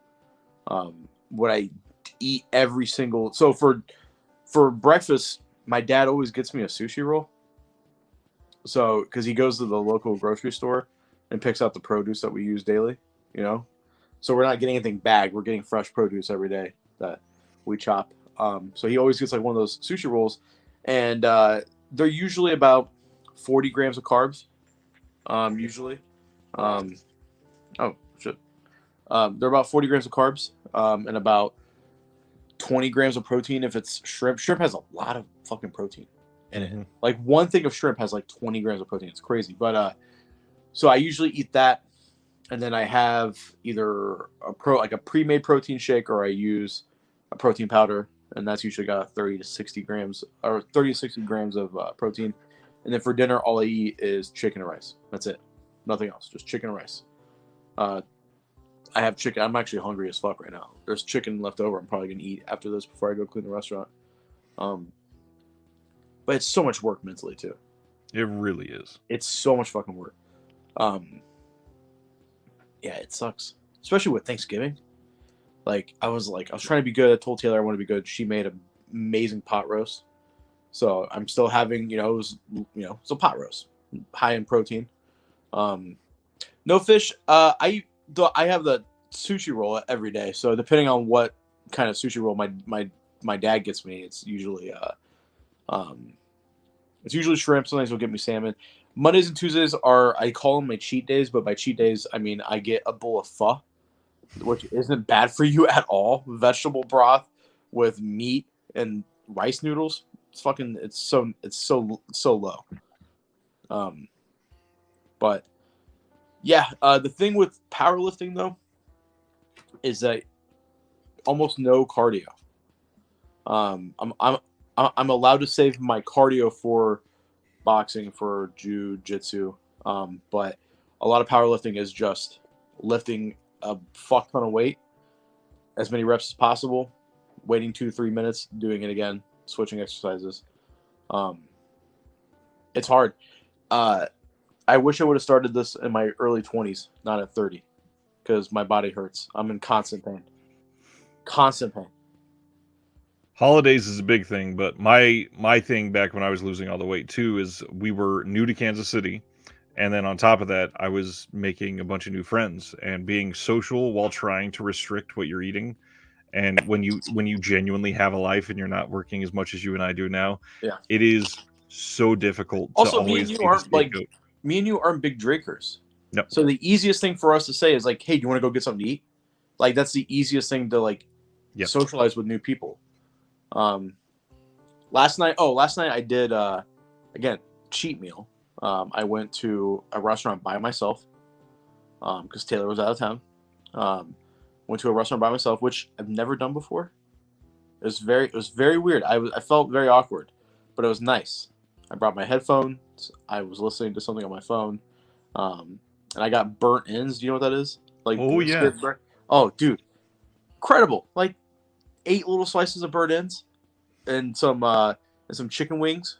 What I eat every single, so for breakfast, my dad always gets me a sushi roll. So, because he goes to the local grocery store and picks out the produce that we use daily, So we're not getting anything bagged. We're getting fresh produce every day that we chop. So he always gets like one of those sushi rolls, and they're usually about 40 grams of carbs. Usually. Oh shit. They're about 40 grams of carbs, and about 20 grams of protein if it's shrimp. Shrimp has a lot of fucking protein in it. Like one thing of shrimp has like 20 grams of protein. It's crazy. But so I usually eat that, and then I have either a pre-made protein shake, or I use a protein powder, and that's usually got 30 to 60 grams or 30 to 60 grams of protein. And then for dinner, all I eat is chicken and rice. That's it. Nothing else. Just chicken and rice. I have chicken. I'm actually hungry as fuck right now. There's chicken left over. I'm probably going to eat after this before I go clean the restaurant. But it's so much work mentally, too. It really is. It's so much fucking work. Yeah, it sucks. Especially with Thanksgiving. Like, I was trying to be good. I told Taylor I want to be good. She made an amazing pot roast. So I'm still having, it was a pot roast. High in protein. No fish. I have the sushi roll every day. So depending on what kind of sushi roll my dad gets me, it's usually shrimp. Sometimes he'll get me salmon. Mondays and Tuesdays I call them my cheat days, but by cheat days I mean I get a bowl of pho, which isn't bad for you at all. Vegetable broth with meat and rice noodles. It's so low. But yeah, the thing with powerlifting though is that almost no cardio. I'm allowed to save my cardio for boxing, for jiu-jitsu, but a lot of powerlifting is just lifting a fuck ton of weight, as many reps as possible, waiting 2 to 3 minutes, doing it again, switching exercises. It's hard. I wish I would have started this in my early 20s, not at 30, because my body hurts. I'm in constant pain. Holidays is a big thing, but my thing back when I was losing all the weight too is we were new to Kansas City, and then on top of that, I was making a bunch of new friends and being social while trying to restrict what you're eating. And when you genuinely have a life and you're not working as much as you and I do now, Yeah, it is so difficult to also always me and you aren't big drinkers. No. So the easiest thing for us to say is like, hey, do you want to go get something to eat? Like that's the easiest thing to socialize with new people. Last night I did again, cheat meal. I went to a restaurant by myself because Taylor was out of town. Went to a restaurant by myself, which I've never done before. It was very weird. I felt very awkward, but it was nice. I brought my headphones. I was listening to something on my phone, and I got burnt ends. Do you know what that is? Like, oh yeah, oh dude, incredible! Like 8 little slices of burnt ends, and some chicken wings.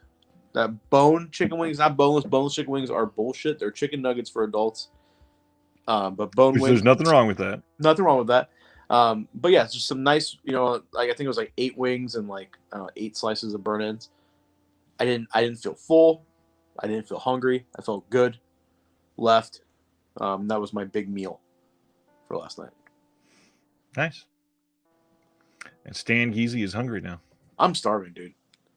That bone chicken wings, not boneless. Boneless chicken wings are bullshit. They're chicken nuggets for adults. But bone wings. There's nothing wrong with that. Nothing wrong with that. But yeah, it's just some nice, I think it was like 8 wings and 8 slices of burnt ends. I didn't feel full. I didn't feel hungry. I felt good. Left. That was my big meal for last night. Nice. And Stan Geezy is hungry now. I'm starving, dude.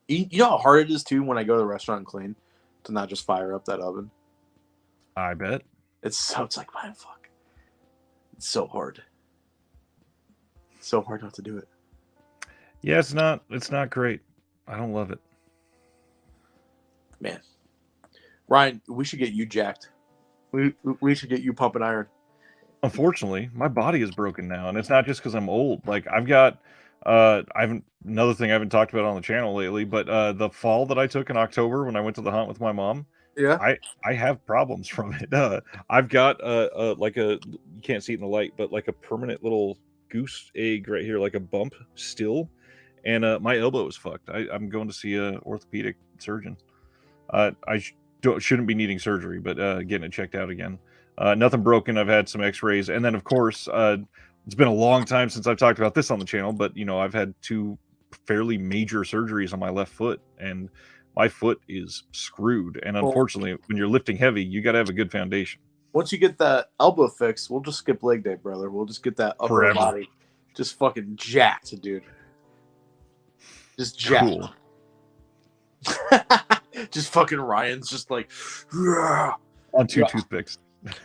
You know how hard it is too when I go to the restaurant and clean to not just fire up that oven. I bet. It's like, man, fuck. It's so hard. So hard not to do it. Yeah, it's not great. I don't love it. Man. Ryan, we should get you jacked. We should get you pumping iron. Unfortunately, my body is broken now, and it's not just because I'm old. Like I've got, another thing I haven't talked about on the channel lately, but the fall that I took in October when I went to the hunt with my mom, Yeah. I have problems from it. I've got like a, you can't see it in the light, but like a permanent little goose egg right here, like a bump still, and my elbow is fucked. I'm going to see a orthopedic surgeon. Shouldn't be needing surgery, but getting it checked out again. Nothing broken. I've had some x-rays, and then of course it's been a long time since I've talked about this on the channel, but you know, I've had 2 fairly major surgeries on my left foot, and my foot is screwed. And unfortunately, when you're lifting heavy, you got to have a good foundation. Once you get that elbow fixed, we'll just skip leg day, brother. We'll just get that upper Forever. body just fucking jacked, dude. Just jacked. Cool. Just fucking Ryan's just like On 2 toothpicks.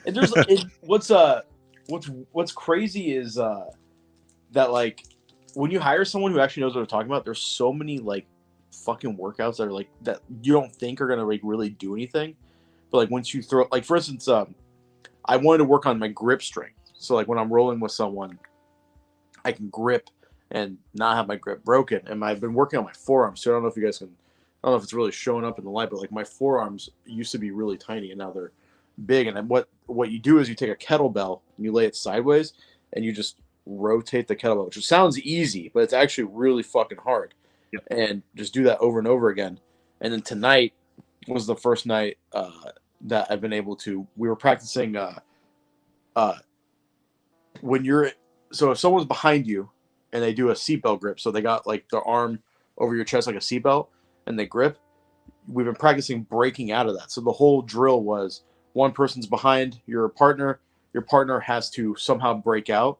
And there's what's crazy is that like when you hire someone who actually knows what they're talking about, there's so many like fucking workouts that are like that you don't think are gonna like really do anything, but like once you throw, like for instance, I wanted to work on my grip strength, so like when I'm rolling with someone, I can grip and not have my grip broken. And I've been working on my forearms, so I don't know if you guys can. I don't know if it's really showing up in the light, but like my forearms used to be really tiny and now they're big. And then what you do is you take a kettlebell and you lay it sideways and you just rotate the kettlebell, which sounds easy, but it's actually really fucking hard. Yep. And just do that over and over again. And then tonight was the first night that I've been able to. We were practicing when you're, so if someone's behind you and they do a seatbelt grip, so they got like their arm over your chest like a seatbelt, and they grip, we've been practicing breaking out of that. So the whole drill was one person's behind your partner has to somehow break out.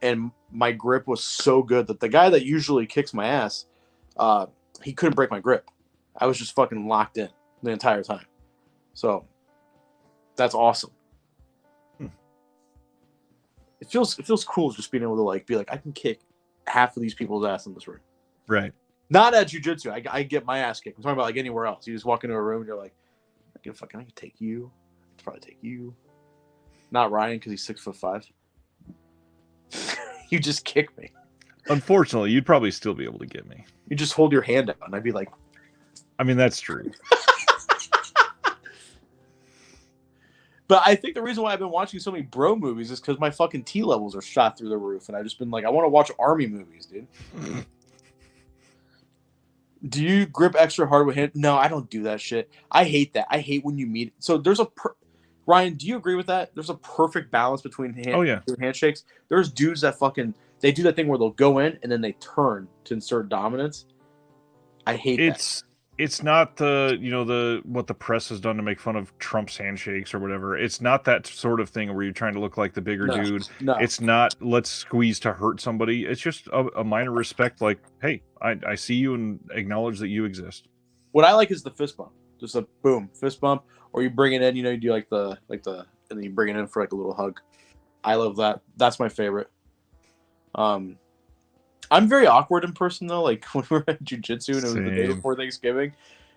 And my grip was so good that the guy that usually kicks my ass, he couldn't break my grip. I was just fucking locked in the entire time. So that's awesome. It feels cool just being able to like be like, I can kick half of these people's ass in this room. Right. Not at jiu-jitsu. I get my ass kicked. I'm talking about like anywhere else. You just walk into a room and you're like, I can take you. I can probably take you. Not Ryan because he's 6'5". You just kick me. Unfortunately, you'd probably still be able to get me. You just hold your hand out and I'd be like, I mean, that's true. But I think the reason why I've been watching so many bro movies is because my fucking T levels are shot through the roof. And I've just been like, I want to watch army movies, dude. Do you grip extra hard with hand? No, I don't do that shit. I hate that. I hate when you meet. So there's Ryan, do you agree with that? There's a perfect balance between handshakes. There's dudes that they do that thing where they'll go in and then they turn to insert dominance. I hate that. It's not what the press has done to make fun of Trump's handshakes or whatever. It's not that sort of thing where you're trying to look like the bigger dude. No. It's not let's squeeze to hurt somebody. It's just a minor respect, like, hey, I see you and acknowledge that you exist. What I like is the fist bump. Just a boom, fist bump, or you bring it in, you do like the and then you bring it in for like a little hug. I love that. That's my favorite. I'm very awkward in person though. Like when we were at jiu-jitsu and it was the day before Thanksgiving,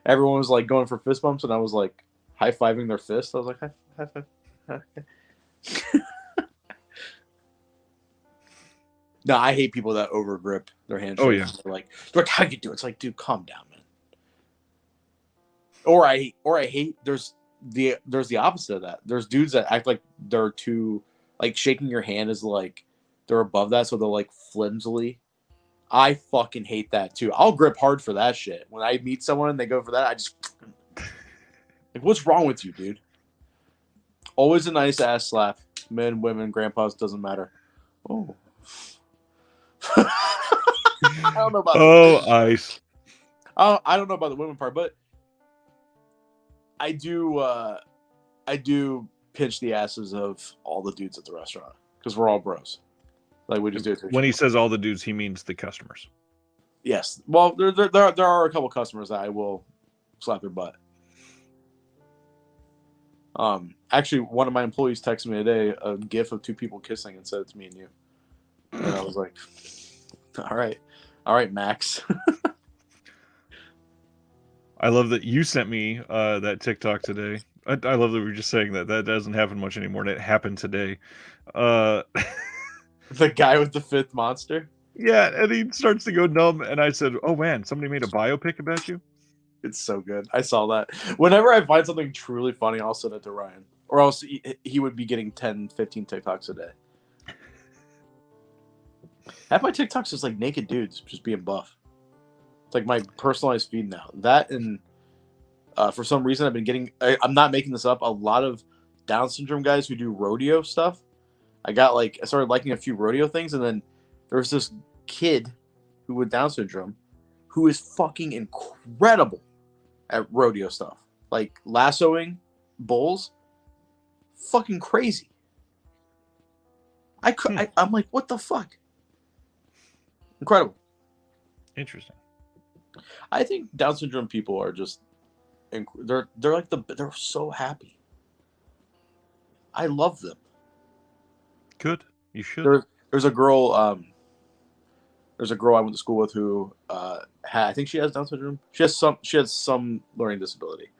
everyone was like going for fist bumps and I was like high-fiving their fist. I was like, high five. No, I hate people that over grip their handshakes. Oh yeah. They're like, how you do? It's like, dude, calm down, man. Or I hate there's the opposite of that. There's dudes that act like they're too, like shaking your hand is like they're above that, so they're like flimsily. I fucking hate that too. I'll grip hard for that shit. When I meet someone and they go for that, I just like, what's wrong with you, dude? Always a nice ass slap. Men, women, grandpas, doesn't matter. Oh. I don't know about ice. I don't know about the women part, but I do pinch the asses of all the dudes at the restaurant because we're all bros. Like we just do it. When he says all the dudes, he means the customers. Yes. Well, there are a couple customers that I will slap their butt. Actually, one of my employees texted me today a GIF of two people kissing and said it's me and you, and I was like, all right, Max. I love that you sent me that TikTok today. I love that we were just saying that. That doesn't happen much anymore, and it happened today. The guy with the fifth monster. Yeah, and he starts to go numb, and I said, "Oh man, somebody made a biopic about you." It's so good. I saw that. Whenever I find something truly funny, I'll send it to Ryan, or else he would be getting 10, 15 TikToks a day. Half my TikToks is like naked dudes just being buff. It's like my personalized feed now. That and for some reason I've been getting. I'm not making this up. A lot of Down syndrome guys who do rodeo stuff. I started liking a few rodeo things, and then there was this kid who with Down syndrome who is fucking incredible at rodeo stuff, like lassoing bulls. Fucking crazy. I'm like, what the fuck? Incredible. Interesting. I think Down syndrome people are just they're like they're so happy. I love them. Good. You should. There's a girl I went to school with who I think she has Down syndrome. She had some learning disability,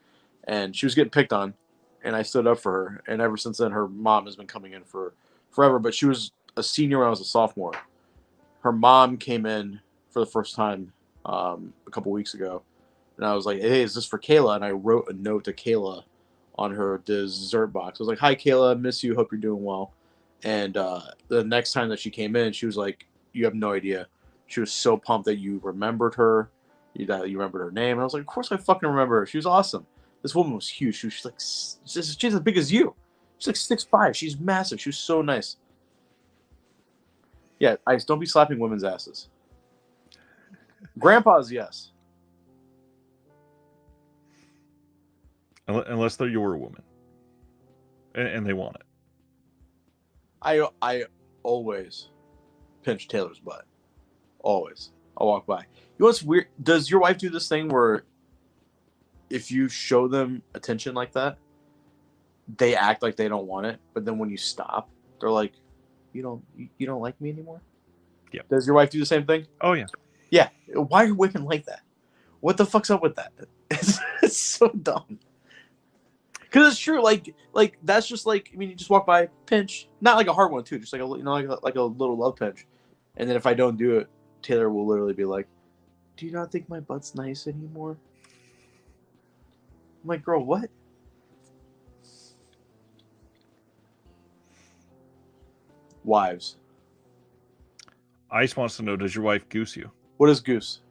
and she was getting picked on, and I stood up for her. And ever since then, her mom has been coming in for forever. But she was a senior when I was a sophomore. Her mom came in for the first time a couple weeks ago, and I was like, "Hey, is this for Kayla?" And I wrote a note to Kayla on her dessert box. I was like, "Hi, Kayla, miss you. Hope you're doing well." And the next time that she came in, she was like, "You have no idea." She was so pumped that you remembered her, that you remembered her name. And I was like, "Of course I fucking remember her. She was awesome." This woman was huge. She's like, she's as big as you. She's like 6'5". She's massive. She was so nice. Yeah, Ice, don't be slapping women's asses. Grandpas, yes. Unless they're your woman, and they want it. I always pinch Taylor's butt. Always. I'll walk by. You know what's weird? Does your wife do this thing where if you show them attention like that, they act like they don't want it, but then when you stop, they're like, you don't like me anymore? Yeah. Does your wife do the same thing? Oh yeah. Yeah. Why are women like that? What the fuck's up with that? It's so dumb. Because it's true, like that's just like, I mean, you just walk by, pinch, not like a hard one too, just like like a little love pinch, and then if I don't do it, Taylor will literally be like, "Do you not think my butt's nice anymore?" I'm like, "Girl, what?" Wives. Ice wants to know: does your wife goose you? What is goose?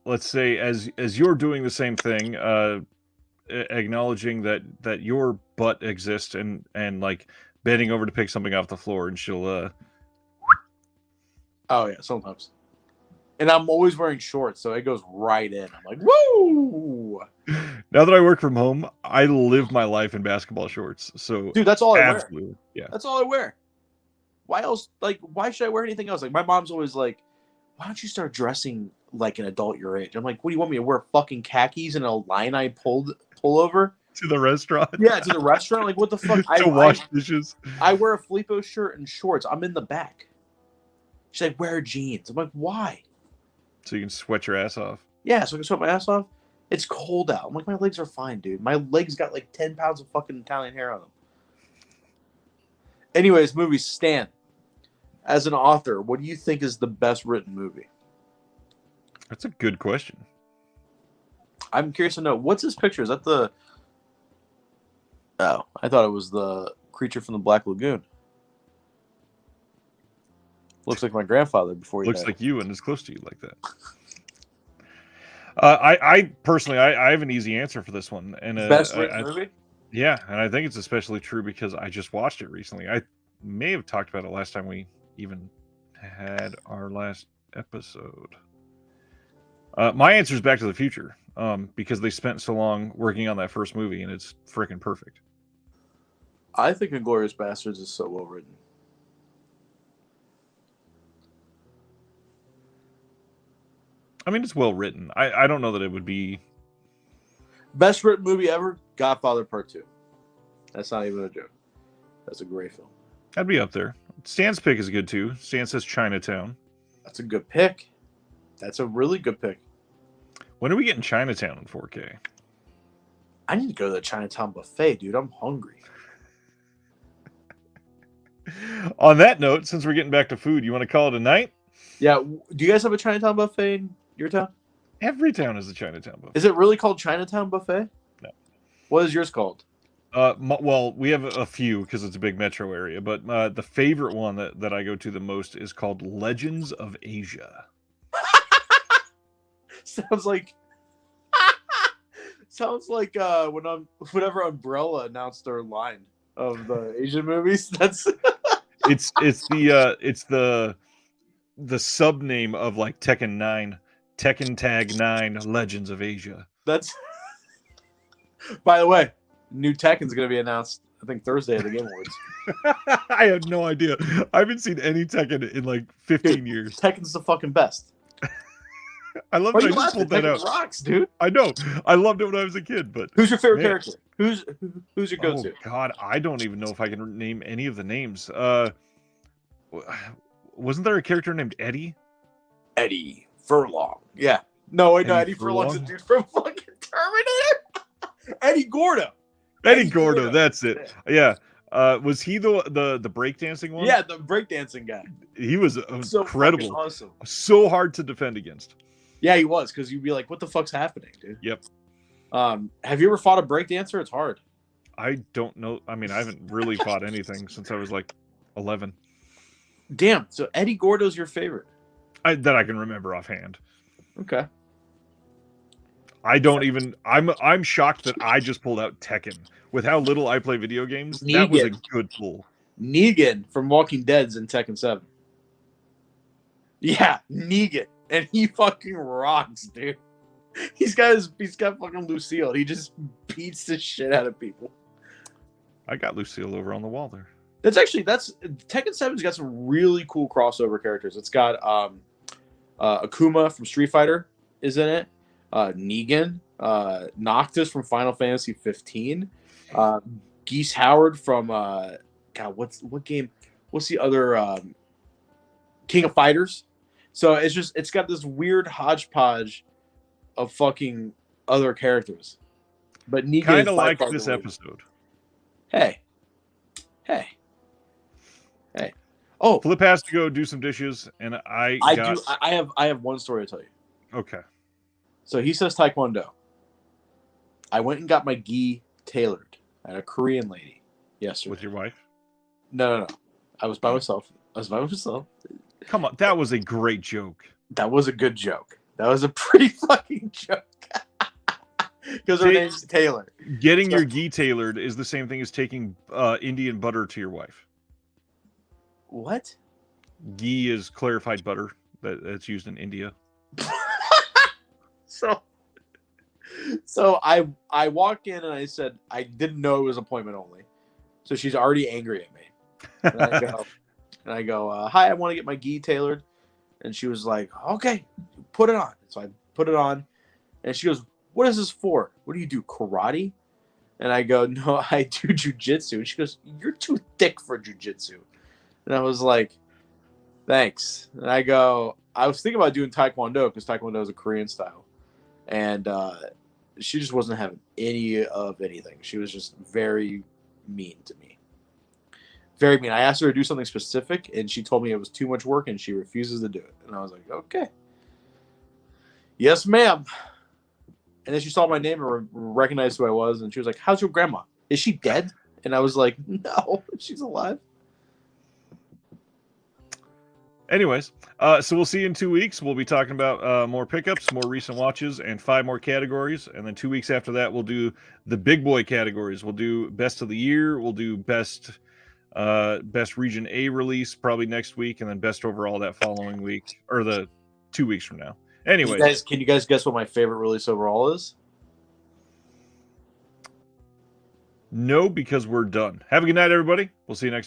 Let's say as you're doing the same thing, acknowledging that your butt exists and like bending over to pick something off the floor, and she'll Oh yeah, sometimes. And I'm always wearing shorts, so it goes right in. I'm like, woo! Now that I work from home, I live my life in basketball shorts. So Dude, that's all I wear. absolutely, yeah. That's all I wear. Why else? Like, why should I wear anything else? Like, my mom's always like, "Why don't you start dressing like an adult your age?" I'm like, "What do you want me to wear? Fucking khakis and a line-eye pullover To the restaurant. Yeah, to the restaurant. Like, what the fuck? To wash dishes. I wear a Filippo shirt and shorts. I'm in the back. She's like, "Wear jeans." I'm like, "Why?" So you can sweat your ass off. Yeah, so I can sweat my ass off. It's cold out. I'm like, my legs are fine, dude. My legs got like 10 pounds of fucking Italian hair on them. Anyways, movies. Stan, as an author, what do you think is the best written movie? That's a good question. I'm curious to know. What's this picture? Is that the... Oh, I thought it was the creature from the Black Lagoon. Looks like my grandfather before he Looks died. like you and is close to you like that. I personally, I have an easy answer for this one. And Best written movie? Yeah, and I think it's especially true because I just watched it recently. I may have talked about it last time we even had our last episode. My answer is Back to the Future, because they spent so long working on that first movie, and it's freaking perfect. I think Inglourious Bastards is so well written. I mean, it's well written. I don't know that it would be. Best written movie ever, Godfather Part 2. That's not even a joke. That's a great film. That'd be up there. Stan's pick is good too. Stan says Chinatown. That's a good pick. That's a really good pick. When are we getting Chinatown in 4K? I need to go to the Chinatown buffet, dude. I'm hungry. On that note, since we're getting back to food, you want to call it a night? Yeah. Do you guys have a Chinatown buffet in your town? Every town is a Chinatown buffet. Is it really called Chinatown buffet? No. What is yours called? Well, we have a few because it's a big metro area, but the favorite one that I go to the most is called Legends of Asia. Sounds like whenever Umbrella announced their line of the Asian movies. That's it's the sub name of like Tekken 9, Tekken Tag 9 Legends of Asia. That's by the way, new Tekken's gonna be announced, I think Thursday at the Game Awards. I have no idea. I haven't seen any Tekken in like 15 years. Tekken's the fucking best. I love that I just pulled that out. Tekken rocks, dude. I know. I loved it when I was a kid, but who's your favorite character? Who's your go-to? Oh God, I don't even know if I can name any of the names. Wasn't there a character named Eddie? Eddie Furlong. Yeah. No, wait, no, Eddie Furlong's a dude from fucking Terminator. Eddie Gordo. Eddie Gordo, that's it. Yeah. Was he the breakdancing one? Yeah, the breakdancing guy. He was So incredible. awesome. So hard to defend against. Yeah, he was, because you'd be like, what the fuck's happening, dude? Yep. Have you ever fought a breakdancer? It's hard. I don't know. I mean, I haven't really fought anything since I was like 11. Damn. So Eddie Gordo's your favorite? That I can remember offhand. Okay. I don't even. I'm shocked that I just pulled out Tekken. With how little I play video games, that was a good pull. Negan from Walking Dead's in Tekken 7. Yeah, Negan. And he fucking rocks, dude. He's got fucking Lucille. He just beats the shit out of people. I got Lucille over on the wall there. That's Tekken 7's got some really cool crossover characters. It's got Akuma from Street Fighter is in it. Negan, Noctis from Final Fantasy 15, Geese Howard from what game? What's the other King of Fighters? So it's got this weird hodgepodge of fucking other characters. But Negan kind of like this episode. Hey. Oh, Flip has to go do some dishes, and I have one story to tell you. Okay. So he says Taekwondo. I went and got my gi tailored at a Korean lady yesterday. With your wife? No. I was by myself. Come on, that was a great joke. That was a good joke. That was a pretty fucking joke. Because her name's Taylor. Getting your gi tailored is the same thing as taking Indian butter to your wife. What? Ghee is clarified butter that's used in India. So I walk in and I said I didn't know it was appointment only. So she's already angry at me. And I go, hi, I want to get my gi tailored. And she was like, okay, put it on. So I put it on. And she goes, what is this for? What do you do, karate? And I go, no, I do jujitsu. And she goes, you're too thick for jujitsu. And I was like, thanks. And I go, I was thinking about doing Taekwondo because Taekwondo is a Korean style. And she just wasn't having any of anything. She was just very mean to me. Very mean. I asked her to do something specific, and she told me it was too much work, and she refuses to do it. And I was like, okay. Yes, ma'am. And then she saw my name and recognized who I was, and she was like, how's your grandma? Is she dead? And I was like, no, she's alive. Anyways, so we'll see you in 2 weeks. We'll be talking about more pickups, more recent watches, and 5 more categories. And then 2 weeks after that, we'll do the big boy categories. We'll do best of the year. We'll do best region A release probably next week, and then best overall that following week, or the 2 weeks from now. Anyway, can you guys guess what my favorite release overall is? No, because we're done. Have a good night, everybody. We'll see you next time.